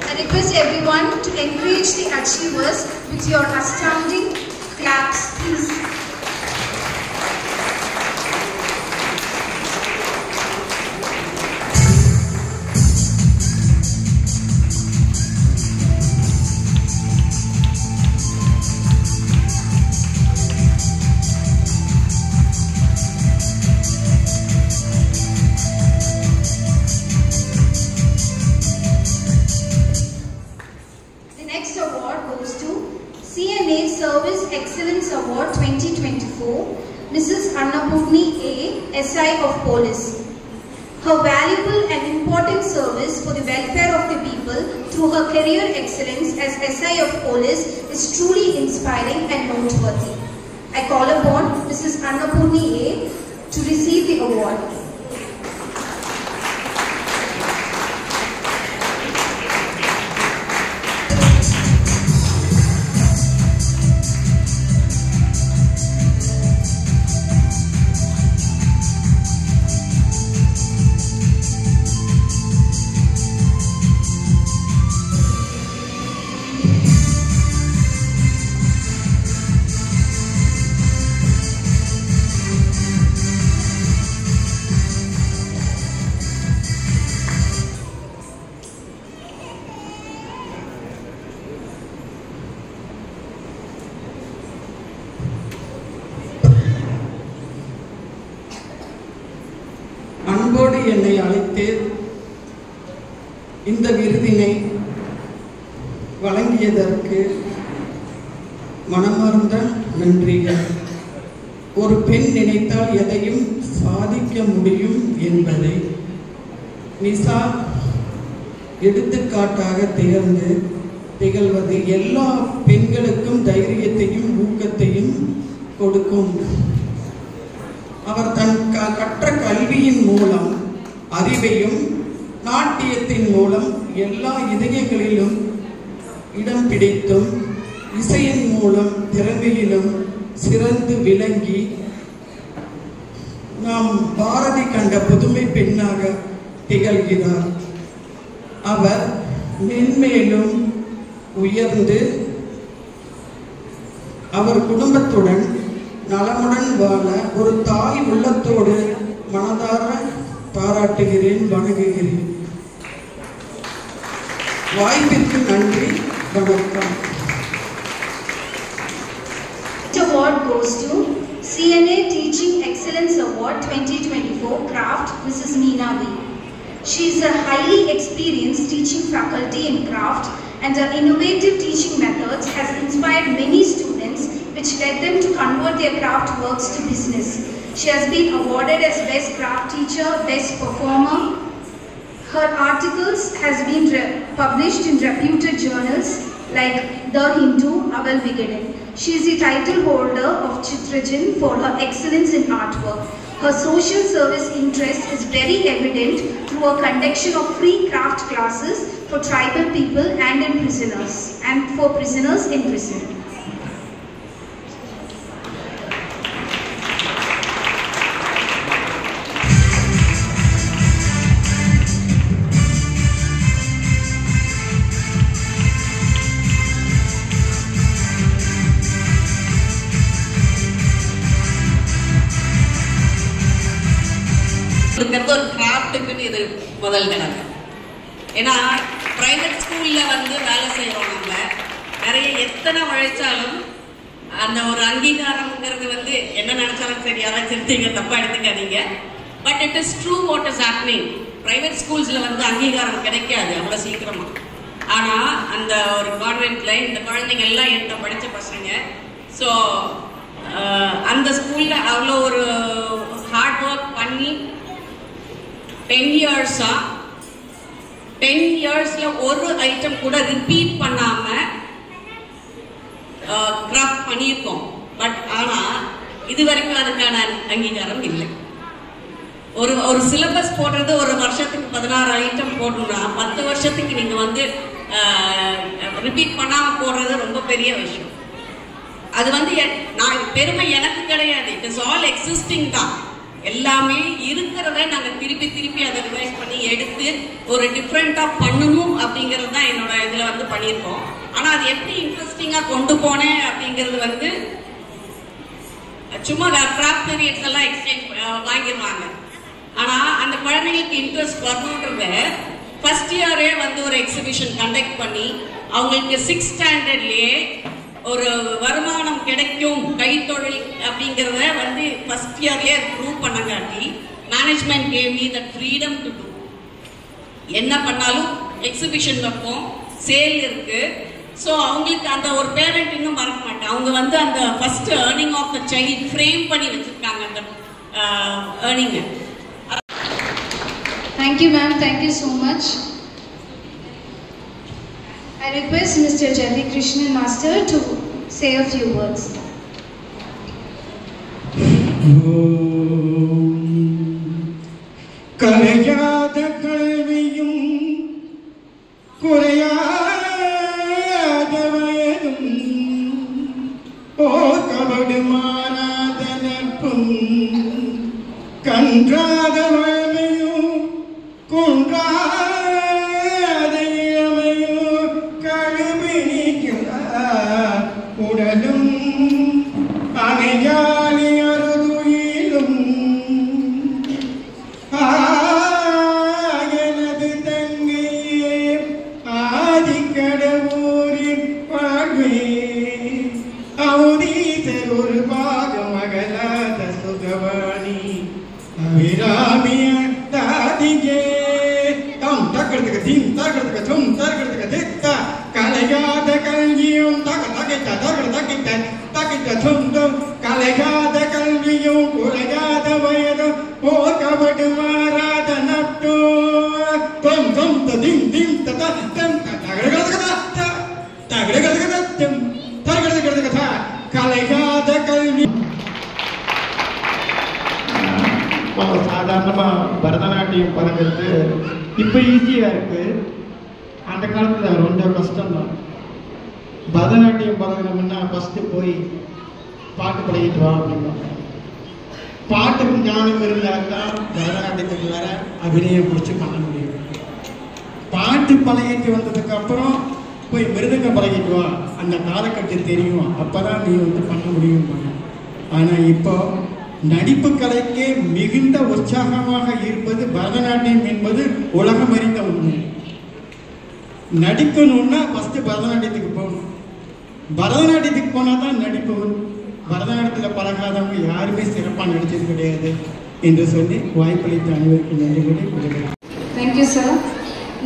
I request everyone to encourage the achievers with your astounding claps, please. Service Excellence Award 2024, Mrs. Annapurni A, SI of Police. Her valuable and important service for the welfare of the people through her career excellence as SI of Police is truly inspiring and noteworthy. I call upon Mrs. Annapurni A to receive the award. அன்போடு என்னை அழைத்து இந்த விருதினை வழங்கியதற்கு மனமார்ந்த நன்றிகள். ஒரு பெண் நினைத்தால் எதையும் சாதிக்க முடியும் என்பதை நிசா எடுத்துக்காட்டாக திகழ்வது எல்லா பெண்களுக்கும் தைரியத்தையும் ஊக்கத்தையும் கொடுக்கும். அவர் தன் கற்ற கல்வியின் மூலம் அறிவையும் நாட்டியத்தின் மூலம் எல்லா இதயங்களிலும் இடம் பிடித்தும் இசையின் மூலம் திறமையிலும் சிறந்து விளங்கி நாம் பாரதி கண்ட புதுமை பெண்ணாக திகழ்கிறார். அவர் மென்மேலும் உயர்ந்து அவர் குடும்பத்துடன் நலமுடன் வாழ ஒரு தாய் உள்ளத்தோடு மனதார பாராட்டுகிறேன், வணங்குகிறேன். வாய்ப்பிற்கு நன்றி, வணக்கம். Award goes to CNA Teaching Excellence Award 2024 Craft Mrs. Meena V. She is a highly experienced teaching faculty in craft, and her innovative teaching methods has inspired many students, which led them to convert their craft works to business. She has been awarded as Best Craft Teacher, Best Performer. Her articles has been published in reputed journals like The Hindu, Aval Vigadan. She is the title holder of Chitrajan for her excellence in artwork. Her social service interest is very evident through her conduction of free craft classes for tribal people and for prisoners in prison. ஒரு கிராஃப்ட்டுக்குன்னு இது முதல் தடவை. ஏன்னா private ஸ்கூலில் வந்து வேலை செய்கிறோம், நம்ம நிறைய எத்தனை உழைச்சாலும் அந்த ஒரு அங்கீகாரம்ங்கிறது வந்து என்ன நினைச்சாலும் சரி, யாராச்சும் எடுத்தீங்க தப்பா எடுத்துக்காதீங்க. But it is true what is happening. Private ஸ்கூல்ஸில் வந்து அங்கீகாரம் கிடைக்காது அவ்வளோ சீக்கிரமா. ஆனால் அந்த ஒரு கான்வென்ட்ல இந்த குழந்தைங்க எல்லாம் என்கிட்ட படித்த பசங்க. ஸோ அந்த ஸ்கூலில் அவ்வளோ ஒரு ஹார்ட் ஒர்க் பண்ணி 10 இயர்ஸ்ல ஒரு ஐட்டம் கூட ரிப்பீட் பண்ணாம கிராஃப்ட் பண்ணியிருக்கோம். பட் ஆனா இது வரைக்கும் அதுக்கான அங்கீகாரம் இல்லை. ஒரு சிலபஸ் போடுறது ஒரு வருஷத்துக்கு 16 ஐட்டம் போடணும்னா 10 வருஷத்துக்கு நீங்க வந்து ரிப்பீட் பண்ணாம போடுறது ரொம்ப பெரிய விஷயம். அது வந்து நான் பெருமை எனக்கு கிடையாது. இட் இஸ் ஆல் எக்ஸிஸ்டிங் தான். எல்லாமே இருக்கிறத நாங்கள் திருப்பி அதை ரிவைஸ் பண்ணி எடுத்து ஒரு டிஃப்ரெண்டாக பண்ணணும் அப்படிங்கிறது தான் என்னோட இதில் வந்து பண்ணியிருக்கோம். ஆனால் அது எப்படி இன்ட்ரெஸ்டிங்காக கொண்டு போனேன் அப்படிங்கிறது வந்து சும்மா கிராஃப்ட் பீரியட்ஸ் எல்லாம் எக்ஸ்சேஞ்ச் வாங்கிடுவாங்க. ஆனால் அந்த குழந்தைங்களுக்கு இன்ட்ரெஸ்ட் வரணுன்றத ஃபர்ஸ்ட் இயரே வந்து ஒரு எக்ஸிபிஷன் கண்டக்ட் பண்ணி அவங்களுக்கு 6th ஸ்டாண்டர்ட்லேயே ஒரு வருமானம் கிடைக்கும் கைத்தொழில் அப்படிங்கிறத வந்து ஃபர்ஸ்ட் இயர்லேயே ப்ரூவ் பண்ணங்காட்டி management gave me that freedom to do. என்ன பண்ணாலும் எக்ஸிபிஷன் வைப்போம், சேல் இருக்கு. ஸோ அவங்களுக்கு அந்த ஒரு பேரண்ட் இன்னும் மறக்க மாட்டேன். அவங்க வந்து அந்த first earning of the child frame பண்ணி வச்சிருக்காங்க அந்த ஏர்னிங்கை. Thank you, ma'am. Thank you so much. I request Mr. Jali Krishnan Master to say a few words. கலையாத கல்வியும் குறையாத வயதும் போர்க்கவடு மாறாத நட்பும் கன்றாத வளமையும் குன்றாத இளமையும் கழுவினிக்கிற உடலும் அணையாளி அருதுயிலும் எனது தங்கையே ஆதிக்கடவுரின் வாழ்வே அவதீசர் ஒரு பாகம் அகலாத சுகவாணி அவிராமிய தாதிகே தம் தக்கிறதுக்கு தீம் தக்கிறதுக்கு தும் தக்கிறதுக்கு தித்த கலையாத கல்வியும் தக்கிட்ட தும் தும் கலையாத கல்வியும் குறையாத வயதும் போக்கவடு மாறாத நட்டோ தும் தும் தீம் தீம் தம் தகரகதகதம் கலையாத கல்வி. சாதாரணமாக பரதநாட்டியம் பழகிறது இப்போ ஈஸியாக இருக்குது. அந்த காலத்தில் ரொம்ப கஷ்டம்தான். பரதநாட்டியம் பழகணும்னா ஃபஸ்ட்டு போய் பாட்டு பழகிட்டு வா அப்படிம்பாங்க. பாட்டுக்கு ஞானம் இருந்தால் தான் பரதநாட்டியத்துக்கு வர அபிநயம் பிடிச்சி பண்ண முடியும். பாட்டு பாட்டு பழகிட்டு வந்ததுக்கப்புறம் போய் மிருதங்கம் பழகிட்டு வா, அந்த காலக்கட்டு தெரியும், அப்போ தான் நீ வந்து பண்ண முடியும். ஆனால் இப்போ நடிப்பு கலைக்கே மிகுந்த உற்சாகமாக இருப்பது பரதநாட்டியம் என்பது உலகம் அறிந்த உண்மை. நடிக்கணும்னா ஃபஸ்ட்டு பரதநாட்டியத்துக்கு போகணும். பரதநாட்டியத்துக்கு போனால் தான் நடிப்பு. பரதநாட்டியத்தில் பழகாதவங்க யாருமே சிறப்பாக நடித்தது கிடையாது என்று சொல்லி வாய்ப்பளித்த அனைவருக்கு நன்றி கூறி விடுகிறேன். Thank you, sir.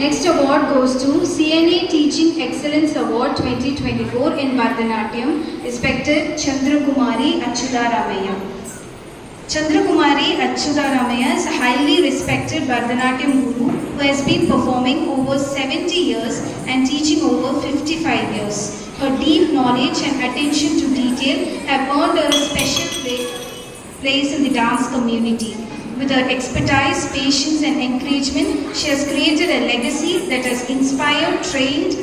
Next award goes to CNA Teaching Excellence Award 2024 in Bharatanatyam, respected Chandrakumari Achyudaramaiah. Chandrakumari Achyudaramaiah is a highly respected Bharatanatyam guru who has been performing over 70 years and teaching over 55 years. Her deep knowledge and attention to detail have earned her a special place in the dance community. With her expertise, patience and encouragement, she has created a legacy that has inspired trained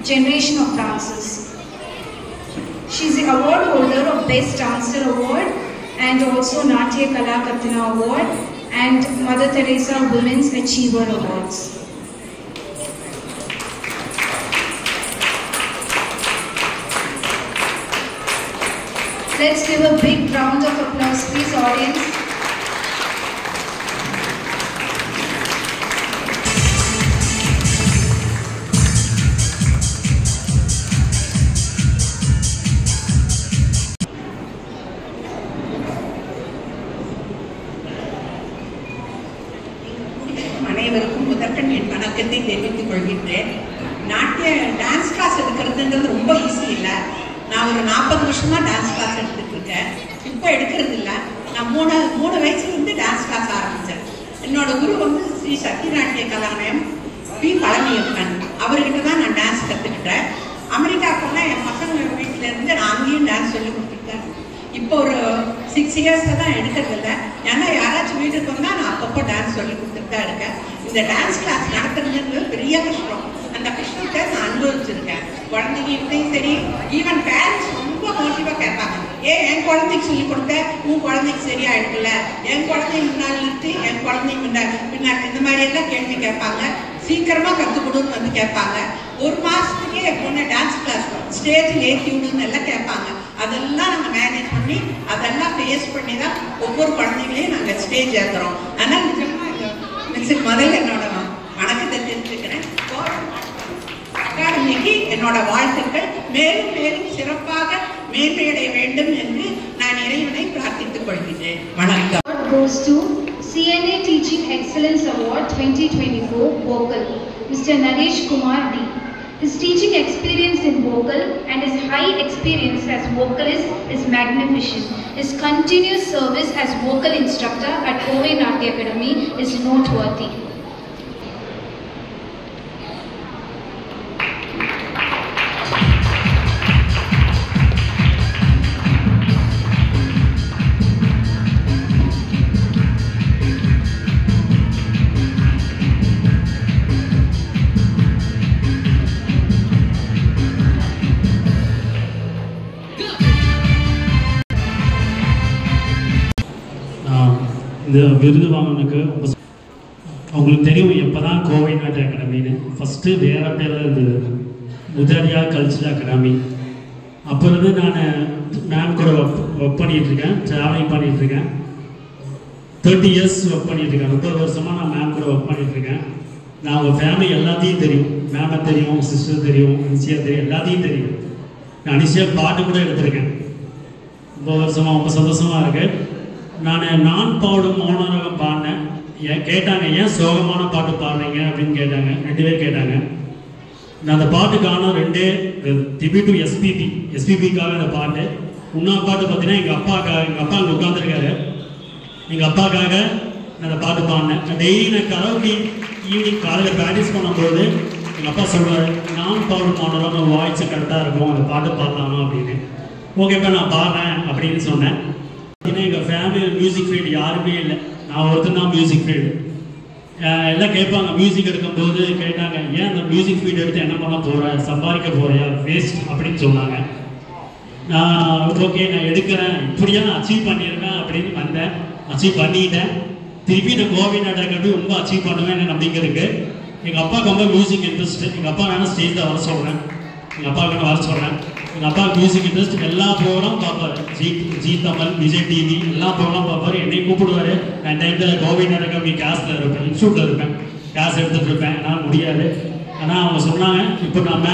generation of dancers. She is the award holder of Best Dancer Award and also Natya Kala Kathana Award and Mother Teresa Women's Achiever Awards. Let's give a big round of applause, please, audience. அனைவருக்கும் முதற்கண் என் வணக்கத்தை தெரிவித்துக் கொள்கின்றேன். நாட்டிய dance class எடுக்கிறதுன்றது ரொம்ப easy இல்லை. நான் ஒரு 40 வருஷமா டான்ஸ் கிளாஸ் எடுத்துட்டு இருக்கேன். இப்போ எடுக்கிறது இல்லை. நான் மூணு வயசுலேருந்து டான்ஸ் கிளாஸ் ஆரம்பித்தேன். என்னோட குரு வந்து ஸ்ரீ சத்யநாட்டிய கலாலயம் பி பழனியப்பன். அவர்கிட்ட தான் நான் டான்ஸ் கற்றுக்கிட்டேன். அமெரிக்காவுக்குலாம் என் பசங்க வீட்டிலேருந்து நான் அங்கேயும் டான்ஸ் சொல்லி கொடுத்துருக்கேன். இப்போ ஒரு 6 இயர்ஸாக தான் எடுக்கிறது இல்லை. ஏன்னா யாராச்சும் வீட்டுக்கு வந்தால் நான் அப்பப்போ டான்ஸ் சொல்லி கொடுத்துட்டு தான் இருக்கேன். இந்த டான்ஸ் கிளாஸ் நடத்துறதுன்றது பெரிய கஷ்டம். அந்த கஷ்டத்தை நான் அனுபவிச்சிருக்கேன். குழந்தைகிட்டையும் சரி, ஈவன் பேரண்ட்ஸ் ரொம்ப மோட்டிவாக கேட்பாங்க, என் குழந்தைக்கு சொல்லி கொடுத்த உன் குழந்தைக்கு சரியா எடுக்கல, என் குழந்தை முன்னால் நிறுத்தி என் குழந்தை பின்னாடி இந்த மாதிரி எல்லாம் கேள்வி கேட்பாங்க. சீக்கிரமாக கற்றுக் கொடுன்னு வந்து கேட்பாங்க. ஒரு மாதத்துக்கே என் பொண்ணை டான்ஸ் கிளாஸ் ஸ்டேஜில் ஏற்றி விடுன்னு எல்லாம் கேட்பாங்க. அதெல்லாம் நம்ம மேனேஜ் பண்ணி அதெல்லாம் ஃபேஸ் பண்ணி தான் ஒவ்வொரு குழந்தைங்களையும் நாங்கள் ஸ்டேஜ் ஏற்றுறோம். அதனால் நிஜமாக மிக்ஸுக்கு முதல்ல என்னோட வணக்கத்தை தெரிஞ்சுக்கிறேன். அகாடமிக்கு என்னோட வாழ்த்துக்கள் மேலும் மேலும் சிறப்பாக மேன்மையடைய வேண்டும் என்று நான் இறைவனை பிரார்த்தித்துக் கொள்கிறேன். வணக்கம். Goes to CNA Teaching Excellence Award 2024 Vocal, Mr. Naresh Kumar D. His teaching experience in vocal and his high experience as vocalist is magnificent. His continuous service as vocal instructor at Kovai Natya Academy is noteworthy. இந்த விருது வாங்கினதுக்கு அவங்களுக்கு தெரியும் எப்போ தான் கோவை நாட்டிய அகாடமின்னு. First வேறு பேரில் இருந்தது, முதலியா கல்ச்சரல் அகாடமி. அப்போ இருந்து நான் மேம் கூட ஒர்க் பண்ணிகிட்ருக்கேன், ட்ராவலிங் பண்ணிகிட்ருக்கேன். 30 இயர்ஸ் ஒர்க் பண்ணிகிட்ருக்கேன். 30 வருஷமாக நான் மேம் கூட ஒர்க் பண்ணிகிட்ருக்கேன். நான் அவங்க ஃபேமிலி எல்லாத்தையும் தெரியும், மேமை தெரியும், சிஸ்டர் தெரியும், அனிஷியா தெரியும், எல்லாத்தையும் தெரியும். நான் அனிஷியா பாட்டு கூட எடுத்திருக்கேன். ரொம்ப வருஷமாக ரொம்ப சந்தோஷமாக இருக்குது. நான் பாடும் மௌனராகம் பாடினேன். கேட்டாங்க, ஏன் சோகமான பாட்டு பாடுறீங்க அப்படின்னு கேட்டாங்க. 2 பேர் கேட்டாங்க. நான் அந்த பாட்டுக்கான 2 டிபியூட் டு எஸ்பிபிக்காக அந்த பாட்டு. இன்னொரு பாட்டு பார்த்தீங்கன்னா எங்கள் அப்பா அங்கே உட்காந்துருக்காரு. எங்கள் அப்பாவுக்காக நான் அந்த பாட்டு பாடினேன். டெய்லி நான் கரோக்கி ஈவினிங் காலையில் ப்ராக்டிஸ் பண்ணும்போது எங்கள் அப்பா சொல்கிறாரு, நான் பாடும் மௌனராகம் வாய்ஸ் கரெக்டாக இருக்கும், அந்த பாட்டு பாடலாமா அப்படின்னு. ஓகேப்பா நான் பாடுறேன் அப்படின்னு சொன்னேன். ஏன்னா எங்கள் ஃபேமிலியில் மியூசிக் ஃபீல்டு யாருமே இல்லை, நான் ஒருத்தர் தான் மியூசிக் ஃபீல்டு. எல்லாம் கேட்பாங்க, மியூசிக் எடுக்கும்போது கேட்டாங்க, ஏன் அந்த மியூசிக் ஃபீல்டு எடுத்து என்ன பண்ண போகிறேன், சம்பாதிக்க போகிறியா, வேஸ்ட் அப்படின்னு சொன்னாங்க. நான் ஓகே நான் எடுக்கிறேன், இப்படியா நான் அச்சீவ் பண்ணியிருக்கேன் அப்படின்னு வந்தேன். அச்சீவ் பண்ணிட்டேன். திருப்பி நான் கோவை நாட்டிய அகாடமி ரொம்ப அச்சீவ் பண்ணுவேன்னு நம்பிக்கை இருக்குது. எங்கள் அப்பாவுக்கு ரொம்ப மியூசிக் இன்ட்ரெஸ்ட். எங்கள் அப்பா வேணால் ஸ்டேஜில் வர சொல்கிறேன், எங்கள் அப்பாவுக்கு வர சொல்கிறேன். எங்கள் அப்பாவுக்கு மியூசிக் இன்ட்ரெஸ்ட், எல்லா ப்ரோக்ராம் பார்ப்பார். ஜி தமிழ், விஜய் டிவி எல்லா ப்ரோக்ராம் பார்ப்பார். என்னை கூப்பிடுவார். நான் டைமில் கோவை நாடகம் கிளாஸில் இருப்பேன், இன்ஸ்டியூட்டில் இருப்பேன், கிளாஸ் எடுத்துகிட்டு இருப்பேன். என்னால் முடியாது. ஆனால் அவங்க சொன்னாங்க, இப்போ நம்ம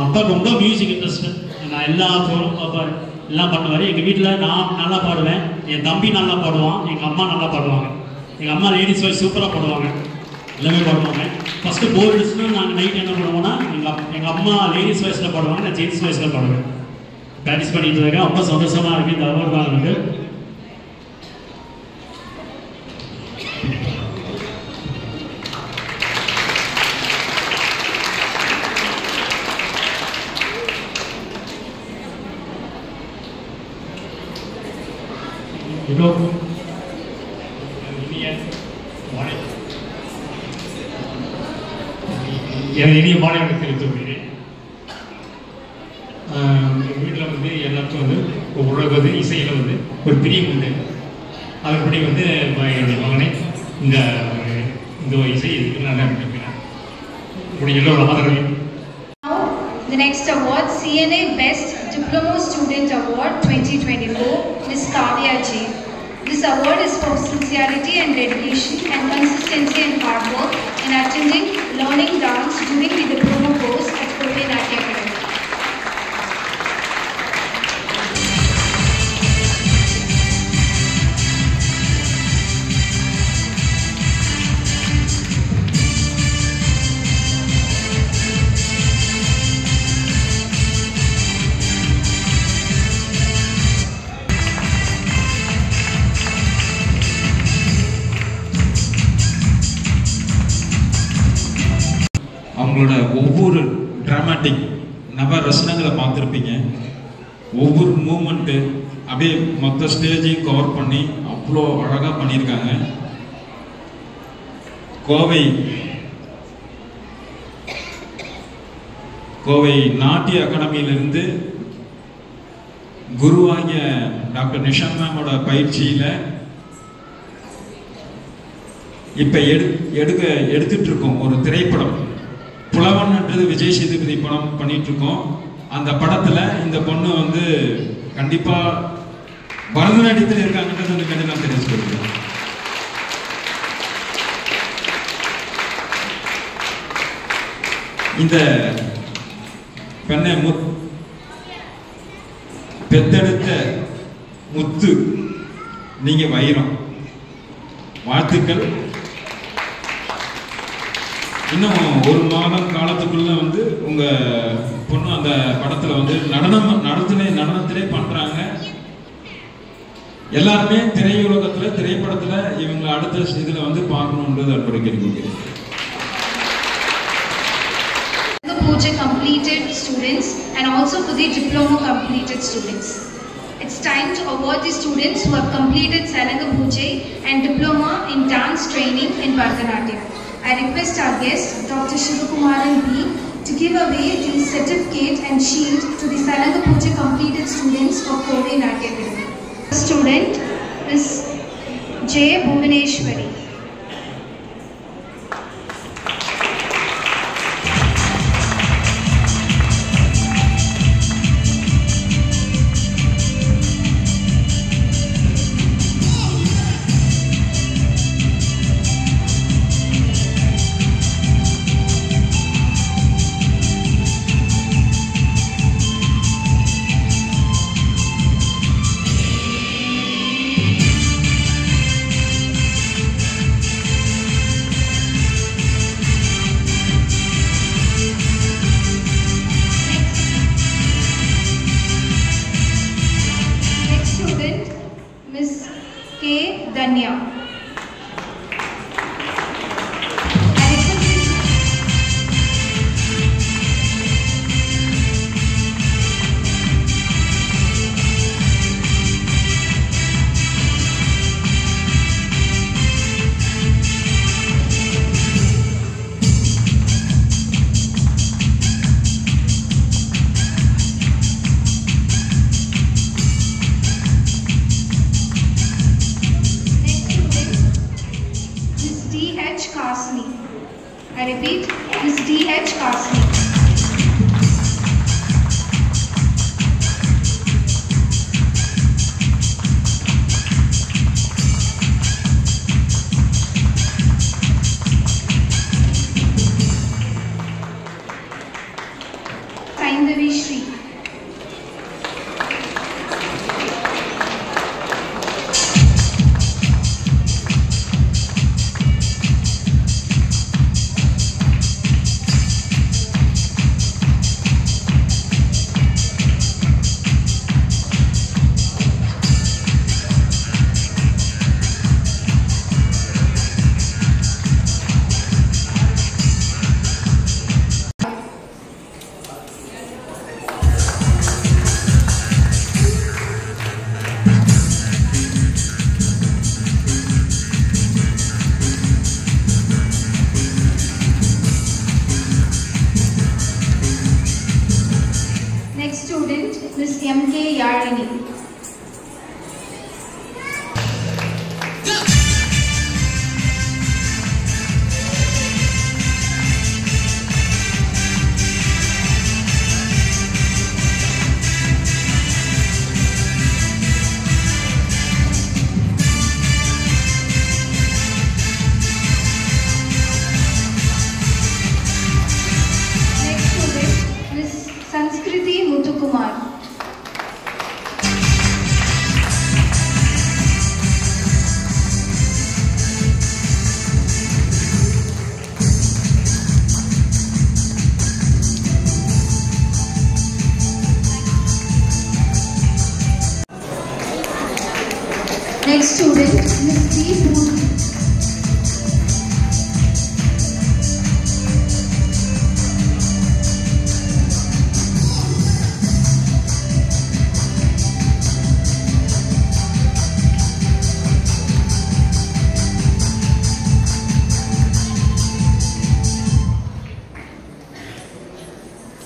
அப்பாவுக்கு ரொம்ப மியூசிக் இன்ட்ரெஸ்ட்டு. நான் எல்லா ப்ரோக்ராம் பார்ப்பார், எல்லாம் பண்ணுவார். எங்கள் வீட்டில் நான் நல்லா பாடுவேன், என் தம்பி நல்லா பாடுவான், எங்கள் அம்மா நல்லா பாடுவாங்க. எங்கள் அம்மா லேடிஸ் வாய்ஸ் சூப்பராக பாடுவாங்க, எல்லாமே பாடுவாங்க. ஃபஸ்ட்டு போர் அடிச்சுன்னா நாங்கள் நைட் என்ன பண்ணுவோம்னா எங்கள் அம்மா லேடிஸ் வாய்ஸில் பாடுவாங்க, நான் ஜென்ஸ் வாய்ஸில் பாடுவேன். ப்ராக்டிஸ் பண்ணிட்டு இருக்கேன். ரொம்ப சந்தோஷமாக இருக்குது இந்த அவார்டு தான் எனக்கு. இனிய மாணவர்களுக்கு தெரிவித்துள்ளேன். எங்கள் வீட்டில் வந்து எல்லாருக்கும் வந்து உலக வந்து இசையில் வந்து ஒரு பிரியம் உண்டு. அதன்படி வந்து என்னுடைய மகனை இந்த இசை இதுக்கு நல்லா நினைக்கிறேன். உங்களுடைய எல்லோரும் ஆதரவையும். The next award, CNA Best Diploma Student Award 2024, Ms. Kavya J. This award is for sincerity and dedication and consistency and hard work in attending learning dance during the diploma course at Kovai Natya Academy. அவங்களோட ஒவ்வொரு dramatic நவ ரசனங்களை பார்த்துருப்பீங்க. ஒவ்வொரு moment அப்படியே மொத்த ஸ்டேஜையும் cover பண்ணி அவ்வளோ அழகாக பண்ணியிருக்காங்க. கோவை நாட்டிய அகாடமியிலிருந்து குருவாகிய டாக்டர் நிஷா மேமோட பயிற்சியில் இப்போ எடுத்துட்டு இருக்கோம் ஒரு திரைப்படம். புலவன்ன்றது விஜய் சேதுபதி படம் பண்ணிட்டு இருக்கோம். அந்த படத்துல இந்த பொண்ணு வந்து கண்டிப்பா பரதநாட்டியத்தில் இருக்காங்கன்றது வந்து கண்டிப்பாக தெரிஞ்சுக்கிறேன். இந்த பெண்ணை பெத்தெடுத்த முத்து, நீங்க வைரம். வாழ்த்துக்கள். இன்னும் ஒரு மாதம் காலத்துக்குள்ள வந்து உங்க பொண்ணு அந்த படத்துல வந்து நடனத்திலே பண்றாங்க. எல்லாருமே திரையுலகத்துல திரைப்படத்துல இவங்களை அடுத்த இதுல வந்து பார்க்கணுன்றது அன்போடு கேட்டுக்கொள்கிறேன். Puja completed students and also for the diploma completed students. It's time to award the students who have completed Salanga Puja and diploma in dance training in Bharatanatyam. I request our guest, Dr. Shivakumaran B, to give away the certificate and shield to the Salanga Puja completed students of Kovai Natya Academy. The student is J. Bhuvaneshwari. Danya. Next Saindavi Shri. Next student, Ms. M.K. Yardini. Next student, Ms. Sanskriti Muthukumar. Next student, Ms. D. Puri.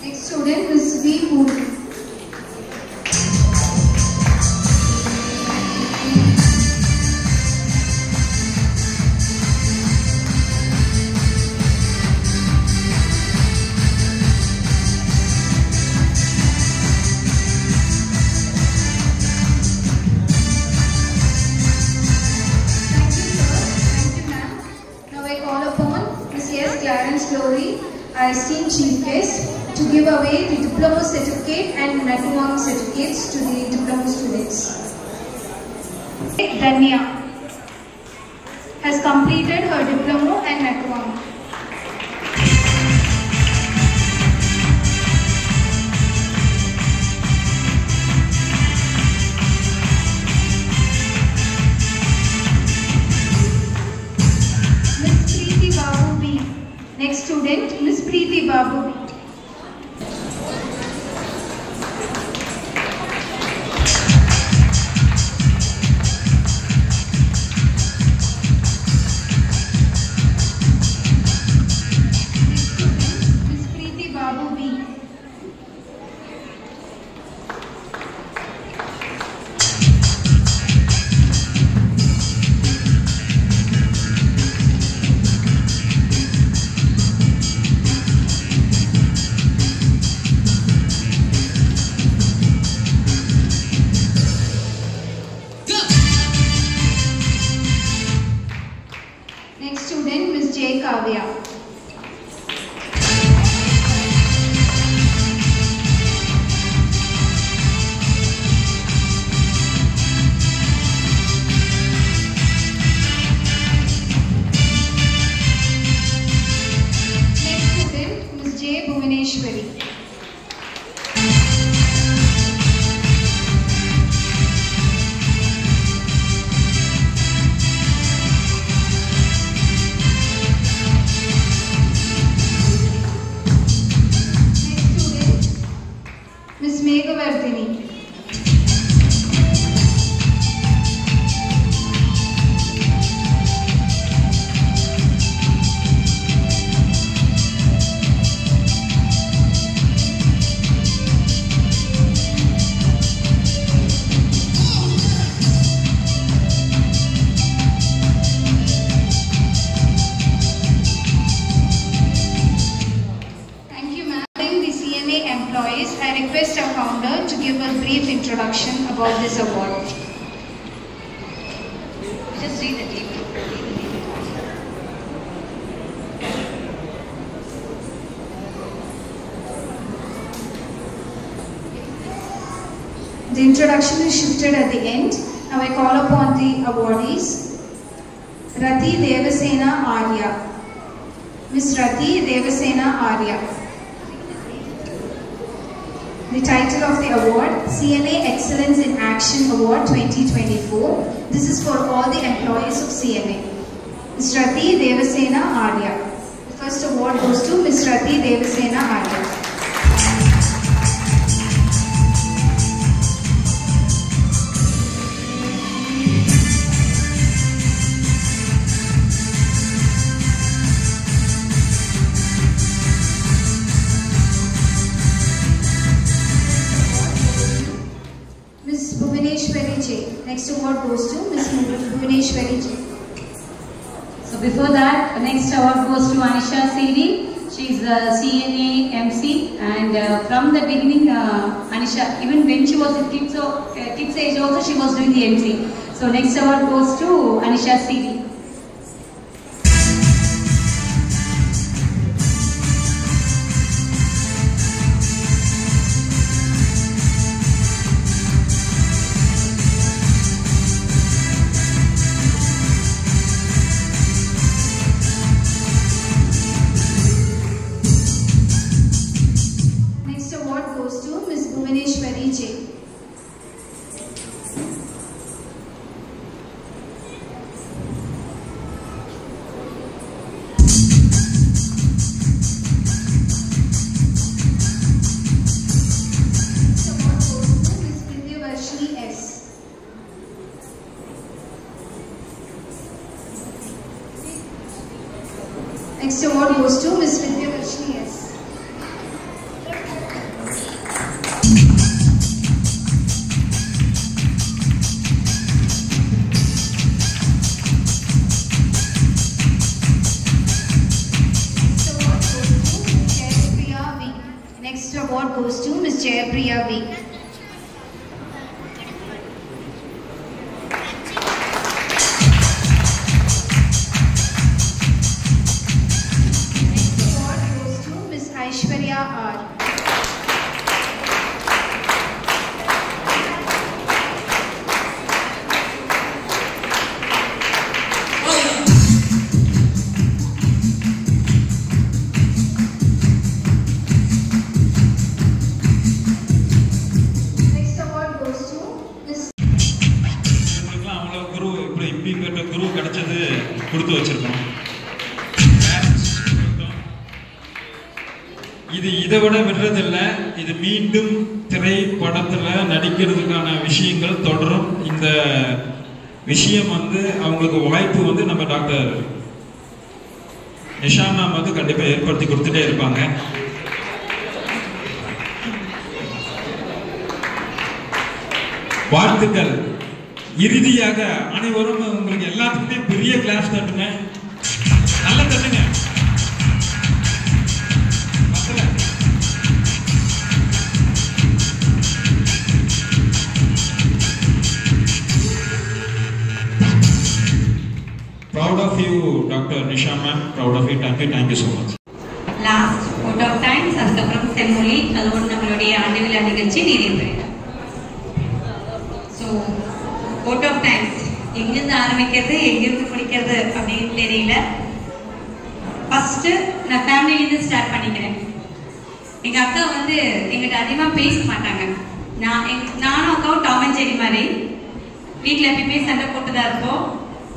Next student, Ms. V. Puri. Now I call upon Ms. S. Clarence Lowry, our esteemed chief guest, to give away the diploma certificate and network certificates to the diploma students. Danya has completed her diploma and network. Ms. Preeti Babu B. Next student, Ms. Preeti Babu B. Ms. Preeti Babu B. Next student, Ms. J. Kavya. Next student, Ms. J. Bhuvaneshwari. Next student, Ms. Meghavardhini. Thank you, ma'am. The CNA employees, I request our founder to give a brief introduction about this award. Just read the TV. The introduction is shifted at the end. Now I call upon the awardees. Rati Devasena Arya. Miss Rati Devasena Arya. The title of the award, CNA Excellence in Action Award 2024. This is for all the employees of CNA. Miss Rati Devasena Arya. The first award goes to Miss Rati Devasena Arya. Next award goes to Ms. Bhuvaneshwari J. So before that, next award goes to Anisha Siri. She is a CNA MC, and from the beginning, Anisha, even when she was in kids age also, she was doing the MC. So next award goes to Anisha Siri. Next award goes to Ms. Vidyavarshini S. Next award goes to Ms. Jayapriya V. கொடுத்து வச்சிருக்கோம். இது இதை விட விடுறதில்லை, இது மீண்டும் திரைப்படத்தில் நடிக்கிறதுக்கான விஷயங்கள் தொடரும். இந்த விஷயம் அவங்களுக்கு வாய்ப்பு நம்ம டாக்டர் நிஷா மேம் கண்டிப்பாக ஏற்படுத்தி கொடுத்துட்டே இருப்பாங்க. வாழ்த்துக்கள். இறுதியாக அனைவரும் உங்களுக்கு எல்லாத்துக்குமே பெரிய கிளாஸ் தட்டுங்க, நல்ல தட்டுங்க. Proud of you, Dr. Nisha ma'am. Proud of you. Thank you so much. Last vote of thanks, அதுக்கப்புறம் செம்மொழி, அதோட நம்மளுடைய ஆண்டு விழா நிகழ்ச்சி நிறைவேறும். ஸோ vote of thanks எங்கிருந்து ஆரம்பிக்கிறது எங்கிருந்து முடிக்கிறது அப்படின்னு தெரியல. ஃபர்ஸ்ட் நான் ஃபேமிலியிலேருந்து ஸ்டார்ட் பண்ணிக்கிறேன். எங்க அக்கா எங்கிட்ட அதிகமாக பேச மாட்டாங்க. நானும் அக்காவும் டாம் அண்ட் ஜெரி மாதிரி வீட்டில் எப்பயுமே சண்டை போட்டு தான் இருப்போம்.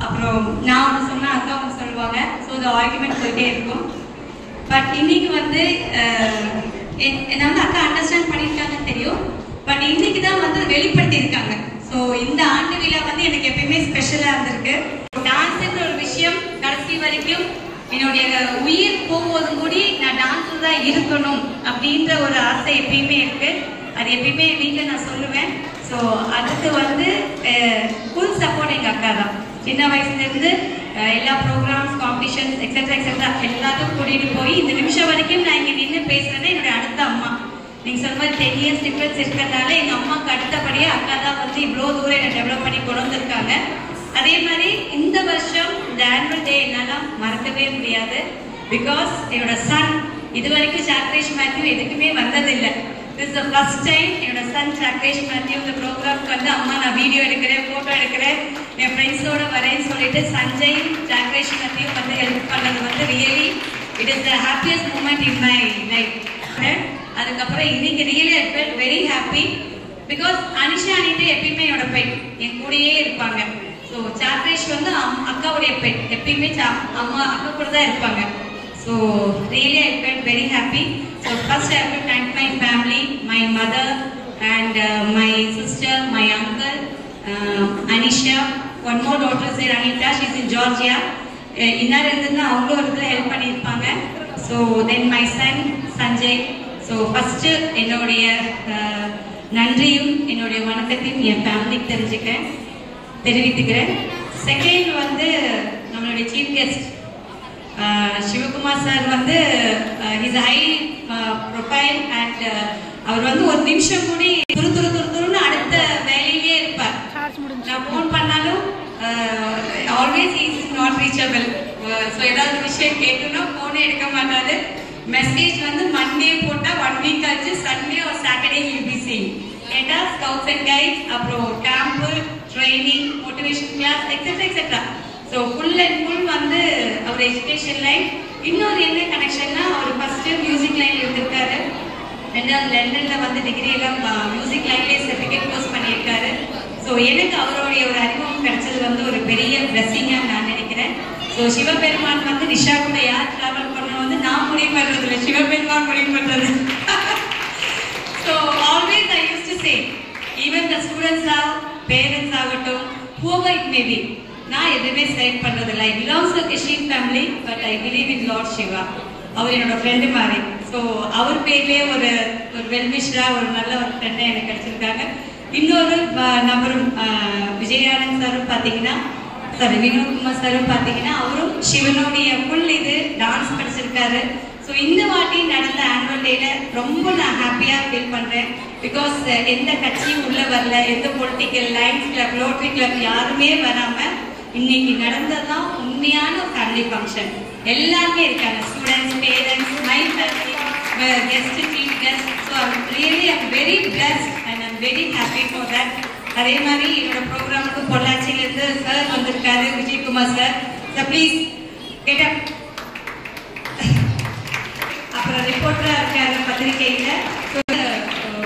அப்புறம் நான் ஒன்று சொன்னா அக்கா ஒன்று சொல்லுவாங்க. ஸோ இந்த ஆர்குமெண்ட் போயிட்டே இருக்கும். பட் இன்னைக்கு என்னை அக்கா அண்டர்ஸ்டாண்ட் பண்ணியிருக்காங்கன்னு தெரியும். பட் இன்னைக்கு தான் வெளிப்படுத்தி இருக்காங்க. ஸோ இந்த ஆண்டு விழா எனக்கு எப்பயுமே ஸ்பெஷலாக இருந்திருக்கு. டான்ஸுன்ற ஒரு விஷயம் கடைசி வரைக்கும் என்னுடைய உயிர் போகும்போதும் கூடி நான் டான்ஸில் தான் இருக்கணும் அப்படின்ற ஒரு ஆசை எப்பயுமே இருக்கு. அது எப்பயுமே வீட்டில் நான் சொல்லுவேன். ஸோ அதுக்கு ஃபுல் சப்போர்ட் எங்கள் அக்கா தான். சின்ன வயசுலேருந்து எல்லா ப்ரோக்ராம்ஸ், காம்படிஷன்ஸ் எக்ஸெட்ரா எக்ஸெட்ரா எல்லாத்தையும் கூட்டிகிட்டு போய் இந்த நிமிஷம் வரைக்கும் நான் இங்கே நின்று பேசுகிறேன்னா என்னுடைய அடுத்த அம்மா. நீங்கள் சொன்ன மாதிரி 10 years டிஃபரன்ஸ் இருக்கிறதால எங்கள் அம்மாவுக்கு அடுத்தபடியே அக்கா தான் இவ்வளோ தூரம் என்னை டெவலப் பண்ணி கொண்டு வந்திருக்காங்க. அதே மாதிரி இந்த வருஷம் இந்த ஆனுவல் டே என்னால் மறக்கவே முடியாது. பிகாஸ் என்னோட சன் இது வரைக்கும் சாக்ரேஷ் மேத்யூ எதுக்குமே வந்ததில்லை. This is the first time என்னோட சன் ராகேஷ் மேத்யூ இந்த ப்ரோக்ராம்க்கு வந்து அம்மா நான் வீடியோ எடுக்கிறேன், ஃபோட்டோ எடுக்கிறேன், என் ஃப்ரெண்ட்ஸோட வரேன்னு சொல்லிட்டு சஞ்சய் ராகேஷ் மேத்யூ வந்து ஹெல்ப் பண்ணது வந்து really it is the happiest moment in my life. அதுக்கப்புறம் இன்னைக்கு really I felt very happy because Anisha அனிட்டு எப்பயுமே என்னோட பெட் என் கூடயே இருப்பாங்க. ஸோ சாக்ரேஷ் வந்து அக்காவுடைய பெட் எப்பயுமே அம்மா அக்கா கூட தான் இருப்பாங்க. So really I felt very happy. So first I have to thank my family, my mother and my sister, my uncle, Anisha, one more daughter share Anitha, she is in Georgia. இன்னார் இருந்ததுன்னா அவங்களும் ஒரு இதில் ஹெல்ப் பண்ணியிருப்பாங்க. So then my son Sanjay. So first என்னுடைய நன்றியும் என்னுடைய வணக்கத்தையும் என் ஃபேமிலிக்கு தெரிவித்துக்கிறேன். செகண்ட் வந்து நம்மளுடைய சீஃப் கெஸ்ட் சிவகுமார் சார் வந்து இஸ் ஹை ப்ரொஃபைல் அண்ட் அவர் வந்து ஒரு நிமிஷம் கூட துருன்னு அடுத்த வேலையிலே இருப்பார். நான் ஃபோன் பண்ணாலும் always is not reachable. So ஏதாவது விஷயம் கேட்கணும் ஃபோனே எடுக்க மாட்டாரு. மெசேஜ் வந்து மண்டே போட்டா 1 வீக் ஆச்சு, சண்டே ஒரு சாட்டர்டே வில் பி சீன். கேட்டா ஸ்கவுட்ஸ் அண்ட் கைட்ஸ், அப்புறம் camp, training, motivation class etcetera. So full and full வந்து அவர் எஜுகேஷன் லைன். இன்னொரு என்ன கனெக்ஷன்னா அவர் ஃபர்ஸ்ட் மியூசிக் லைன் இருந்திருக்காரு, ரெண்டாவது லண்டன்ல வந்து டிகிரி எல்லாம் மியூசிக் லைன்லேயே சர்டிஃபிகேட் கோர்ஸ் பண்ணியிருக்காரு. ஸோ எனக்கு அவருடைய ஒரு அறிமுகம் கிடைச்சது வந்து ஒரு பெரிய பிளெஸிங்காக நான் நினைக்கிறேன். ஸோ சிவபெருமான் வந்து நிஷா கூட யார் டிராவல் பண்ணணும் வந்து நான் முடிவு பண்ணுறது இல்லை, சிவபெருமான் முடிவு பண்ணுறது. So always I use to say even the students parents ஆகட்டும், whoever it may be, நான் எதுவுமே செலக்ட் பண்ணுறது இல்லை. I belongs to Kishin family but I believe in Lord Shiva. அவர் என்னோட ஃப்ரெண்டு மாதிரி. ஸோ அவர் பேர்லேயே ஒரு வெல்விஷராக ஒரு நல்ல ஒரு ஃப்ரெண்டை எனக்கு கிடைச்சிருக்காங்க. இன்னொரு நபரும் விஜயானந்த் சாரும் பார்த்தீங்கன்னா, சாரி வினோத்குமார் சாரும் பார்த்தீங்கன்னா அவரும் சிவனுடைய ஃபுல் இது டான்ஸ் படிச்சிருக்காரு. ஸோ இந்த வாட்டி நடந்த ஆனுவல் டேல ரொம்ப நான் ஹாப்பியாக ஃபீல் பண்ணுறேன். பிகாஸ் எந்த கட்சியும் உள்ளே வரல, எந்த political lines club, rotary club யாருமே வராமல் இன்னைக்கு நடந்ததுதான் உண்மையான ஒரு ஃபேமிலி ஃபங்க்ஷன். எல்லாருமே இருக்காங்க, students, parents, my family, guest, chief guest. So really I'm very blessed and I'm very happy for that. அதே மாதிரி என்னோட ப்ரோக்ராமுக்கு பொள்ளாச்சியிலேருந்து சார் வந்திருக்காரு, Vijayakumar sir. Sir please get up. அப்புறம் ரிப்போர்ட்டராக இருக்காரு பத்திரிகையில்,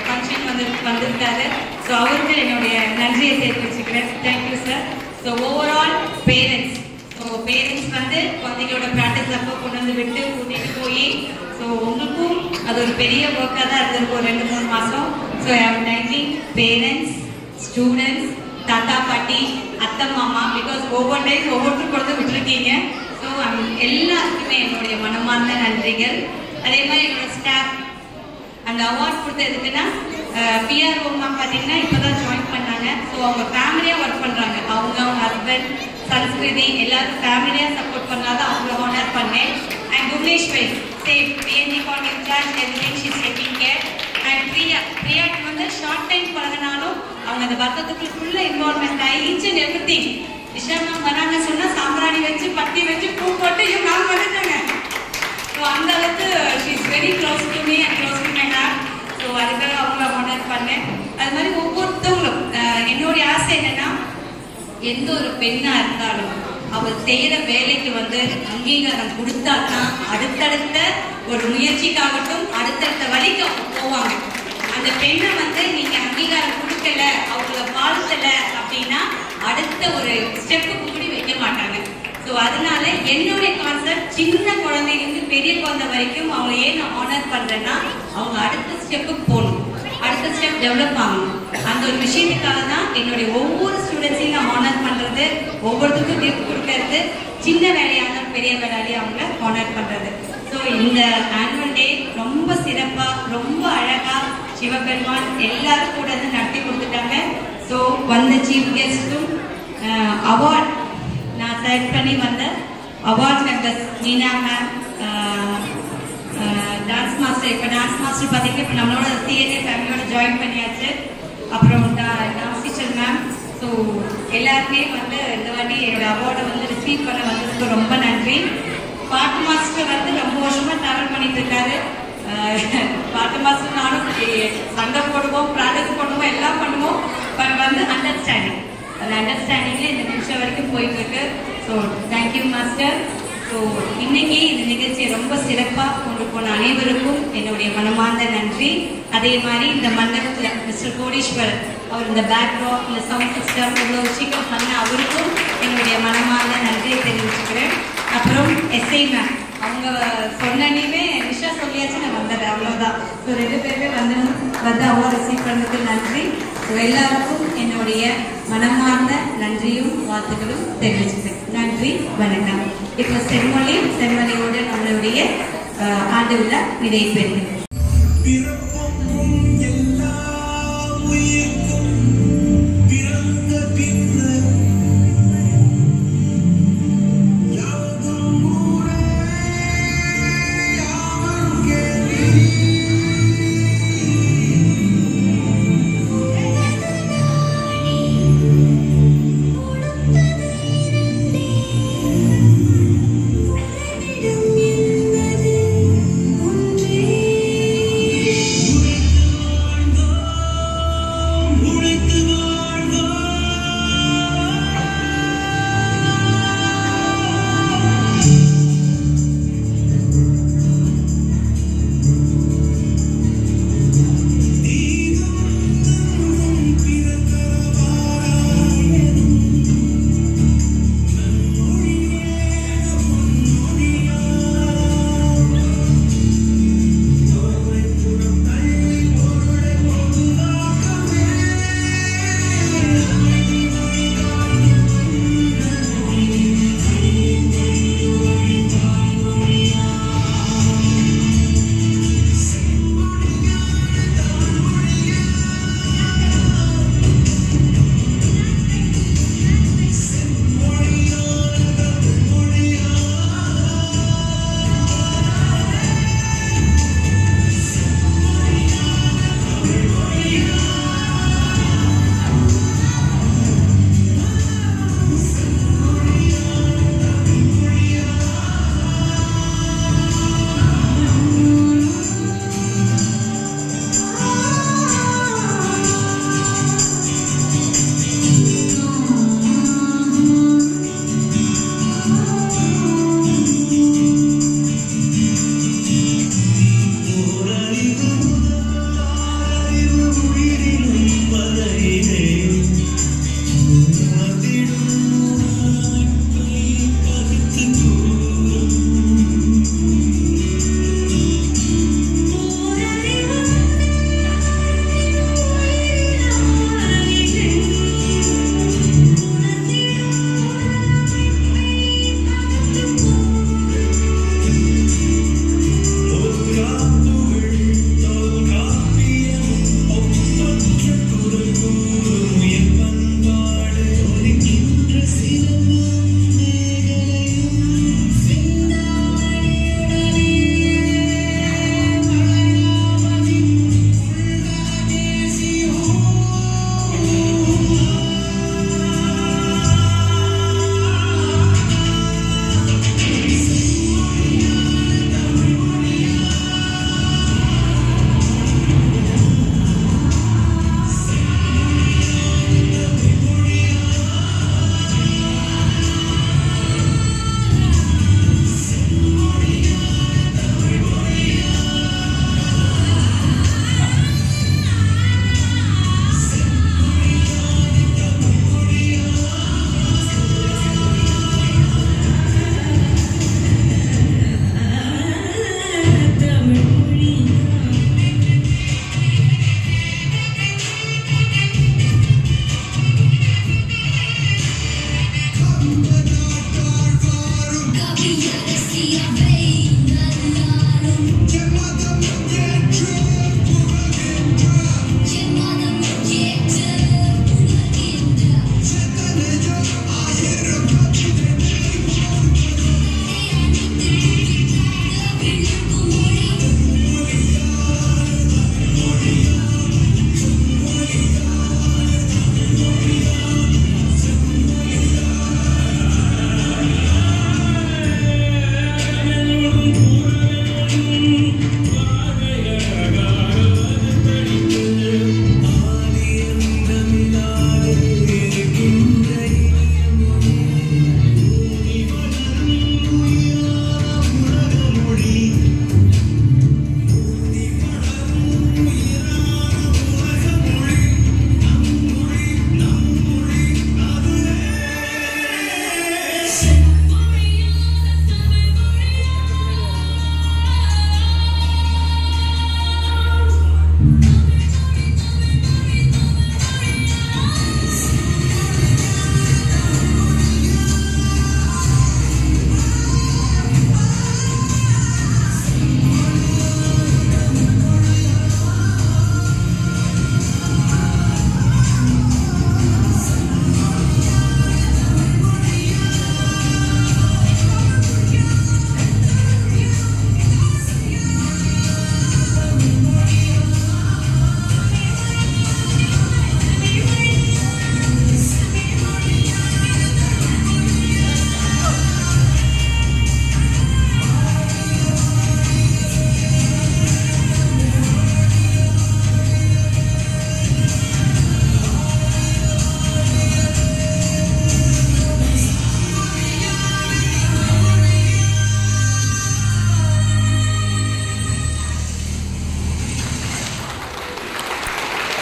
ஃபங்க்ஷன் வந்திருக்காரு. ஸோ அவருக்கு என்னுடைய நன்றியை சேர்த்து வச்சுக்கிறேன். Thank you sir. So overall parents, so parents வந்து குழந்தைங்களோட ப்ராக்டிஸ் அப்போ கொண்டு வந்து விட்டு கூட்டிகிட்டு போய், ஸோ உங்களுக்கும் அது ஒரு பெரிய ஒர்க்காக தான் இருந்திருக்கும் 2-3 மாதம். ஸோ ஐ ஆம் தேங்கிங் பேரண்ட்ஸ், ஸ்டூடெண்ட்ஸ், தாத்தா பாட்டி, அத்தை மாமா, பிகாஸ் ஒவ்வொரு டைம் ஒவ்வொருத்தரும் கொடுத்து விட்டுருக்கீங்க. ஸோ எல்லாருக்குமே என்னுடைய மனமார்ந்த நன்றிகள். அதே மாதிரி என்னோட ஸ்டாஃப் அந்த அவார்ட் கொடுத்ததுக்குன்னா பிஆர்ஓ மேம் பார்த்தீங்கன்னா இப்போ தான் ஜாயின் பண்ணாங்க. ஸோ அவங்க ஃபேமிலியாக ஒர்க் பண்ணுறாங்க. அவங்க ஹஸ்பண்ட், சன்ஸ்கிருதி எல்லாரும் ஃபேமிலியாக சப்போர்ட் பண்ணாதான் அவங்கள ஹானர் பண்ணேன். And Bhuvaneswari chef B N G call in charge everything she is taking care. And பிரியாக்கு வந்து ஷார்ட் டைம் பழகினாலும் அவங்க அந்த பக்கத்துக்கு ஃபுல்லாக இன்வால்மெண்ட் ஆகி each and everything. Nisha ma'am வராங்க சொன்னால் சாம்பிராணி வச்சு பட்டி வச்சு பூ போட்டு மேம் வந்துட்டாங்க. ஸோ அந்த அளவுக்கு she is very close to me and close to my heart. So அதுக்காக அவங்கள ஹானர் பண்ணேன். அது மாதிரி ஒவ்வொருத்தவங்களும் என்னுடைய ஆசை என்னன்னா, எந்த ஒரு பெண்ணாக இருந்தாலும் அவள் செய்கிற வேலைக்கு வந்து அங்கீகாரம் கொடுத்தாதான் அடுத்தடுத்த ஒரு முயற்சிக்காகட்டும் அடுத்தடுத்த வழிக்கு அவங்க போவாங்க. அந்த பெண்ணை வந்து நீங்கள் அங்கீகாரம் கொடுக்கல, அவங்கள வாழ்த்தல அப்படின்னா அடுத்த ஒரு ஸ்டெப்புக்கு கூட வைக்க மாட்டாங்க. ஸோ அதனால என்னுடைய கான்செப்ட் சின்ன குழந்தைலேருந்து பெரிய குழந்தை வரைக்கும் அவங்க ஏன் நான் ஆனர் பண்ணுறேன்னா, அவங்க அடுத்த ஸ்டெப்புக்கு போகணும், அடுத்த ஸ்டெப் டெவலப் ஆகணும். அந்த ஒரு விஷயத்துக்காக தான் என்னுடைய ஒவ்வொரு ஸ்டூடெண்ட்ஸையும் நான் ஆனர் பண்ணுறது, ஒவ்வொருத்தருக்கும் கிஃப்ட் கொடுக்கறது, சின்ன வேலையான பெரிய வேலையாலேயே அவங்கள ஆனர் பண்ணுறது. ஸோ இந்த ஆனுவல் டே ரொம்ப சிறப்பாக, ரொம்ப அழகாக சிவபெருமான் எல்லாரும் கூட வந்து நடத்தி கொடுத்துட்டாங்க. ஸோ வந்த சீஃப் கெஸ்ட்டும் அவார்ட் நான் செலக்ட் பண்ணி வந்த award members Meena ma'am, dance master. இப்போ டான்ஸ் மாஸ்டர் பார்த்தீங்கன்னா இப்போ நம்மளோட சிஏஏ ஃபேமிலியோட ஜாயின் பண்ணியாச்சு. அப்புறம் டான்ஸ் டீச்சர் மேம். ஸோ எல்லாருமே வந்து இந்த வாட்டி என்னோட அவார்டை வந்து ரிசீவ் பண்ண வந்ததுக்கு ரொம்ப நன்றி. பாட்டு மாஸ்டர் வந்து ரொம்ப வருஷமாக ட்ராவல் பண்ணிட்டு இருக்காரு. பாட்டு மாஸ்டர் நானும் சண்டை போடுவோம், ப்ராடக்ட் பண்ணுவோம், எல்லாம் பண்ணுவோம். பட் வந்து அண்டர்ஸ்டாண்டிங், அந்த அண்டர்ஸ்டாண்டிங்கில் இந்த நிமிஷம் வரைக்கும் போயிட்டு இருக்கு. So thank you master. ஸோ இன்னைக்கு இந்த நிகழ்ச்சியை ரொம்ப சிறப்பாக கொண்டு போன அனைவருக்கும் என்னுடைய மனமார்ந்த நன்றி. அதே மாதிரி இந்த மண்டபத்தில் மிஸ்டர் கோடீஸ்வர் அவர் இந்த பேக்ராப், இந்த சவுண்ட் சிஸ்டம் இவ்வளோ விஷயங்கள் பண்ண அவருக்கும் என்னுடைய மனமார்ந்த நன்றியை தெரிவிச்சுக்கிறேன். அப்புறம் எஸ்ஐ மேம் அவங்க சொன்னனையுமே நிஷா சொல்லியாச்சு, நான் வந்துடுறேன், அவ்வளோதான். ஸோ 2 பேருமே வந்து அவார்ட் ரிசீவ் பண்ணதுக்கு நன்றி. ஸோ எல்லாருக்கும் என்னுடைய மனமார்ந்த நன்றியும் வாழ்த்துக்களும் தெரிவிச்சுக்கிறேன். நன்றி, வணக்கம். இப்போ செம்மொழியோடு நம்மளுடைய ஆண்டு விழா நிறைவு பெறுகிறது.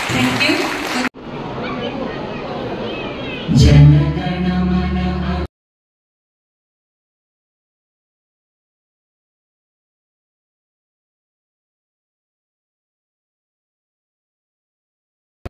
Thank you. जनगणमन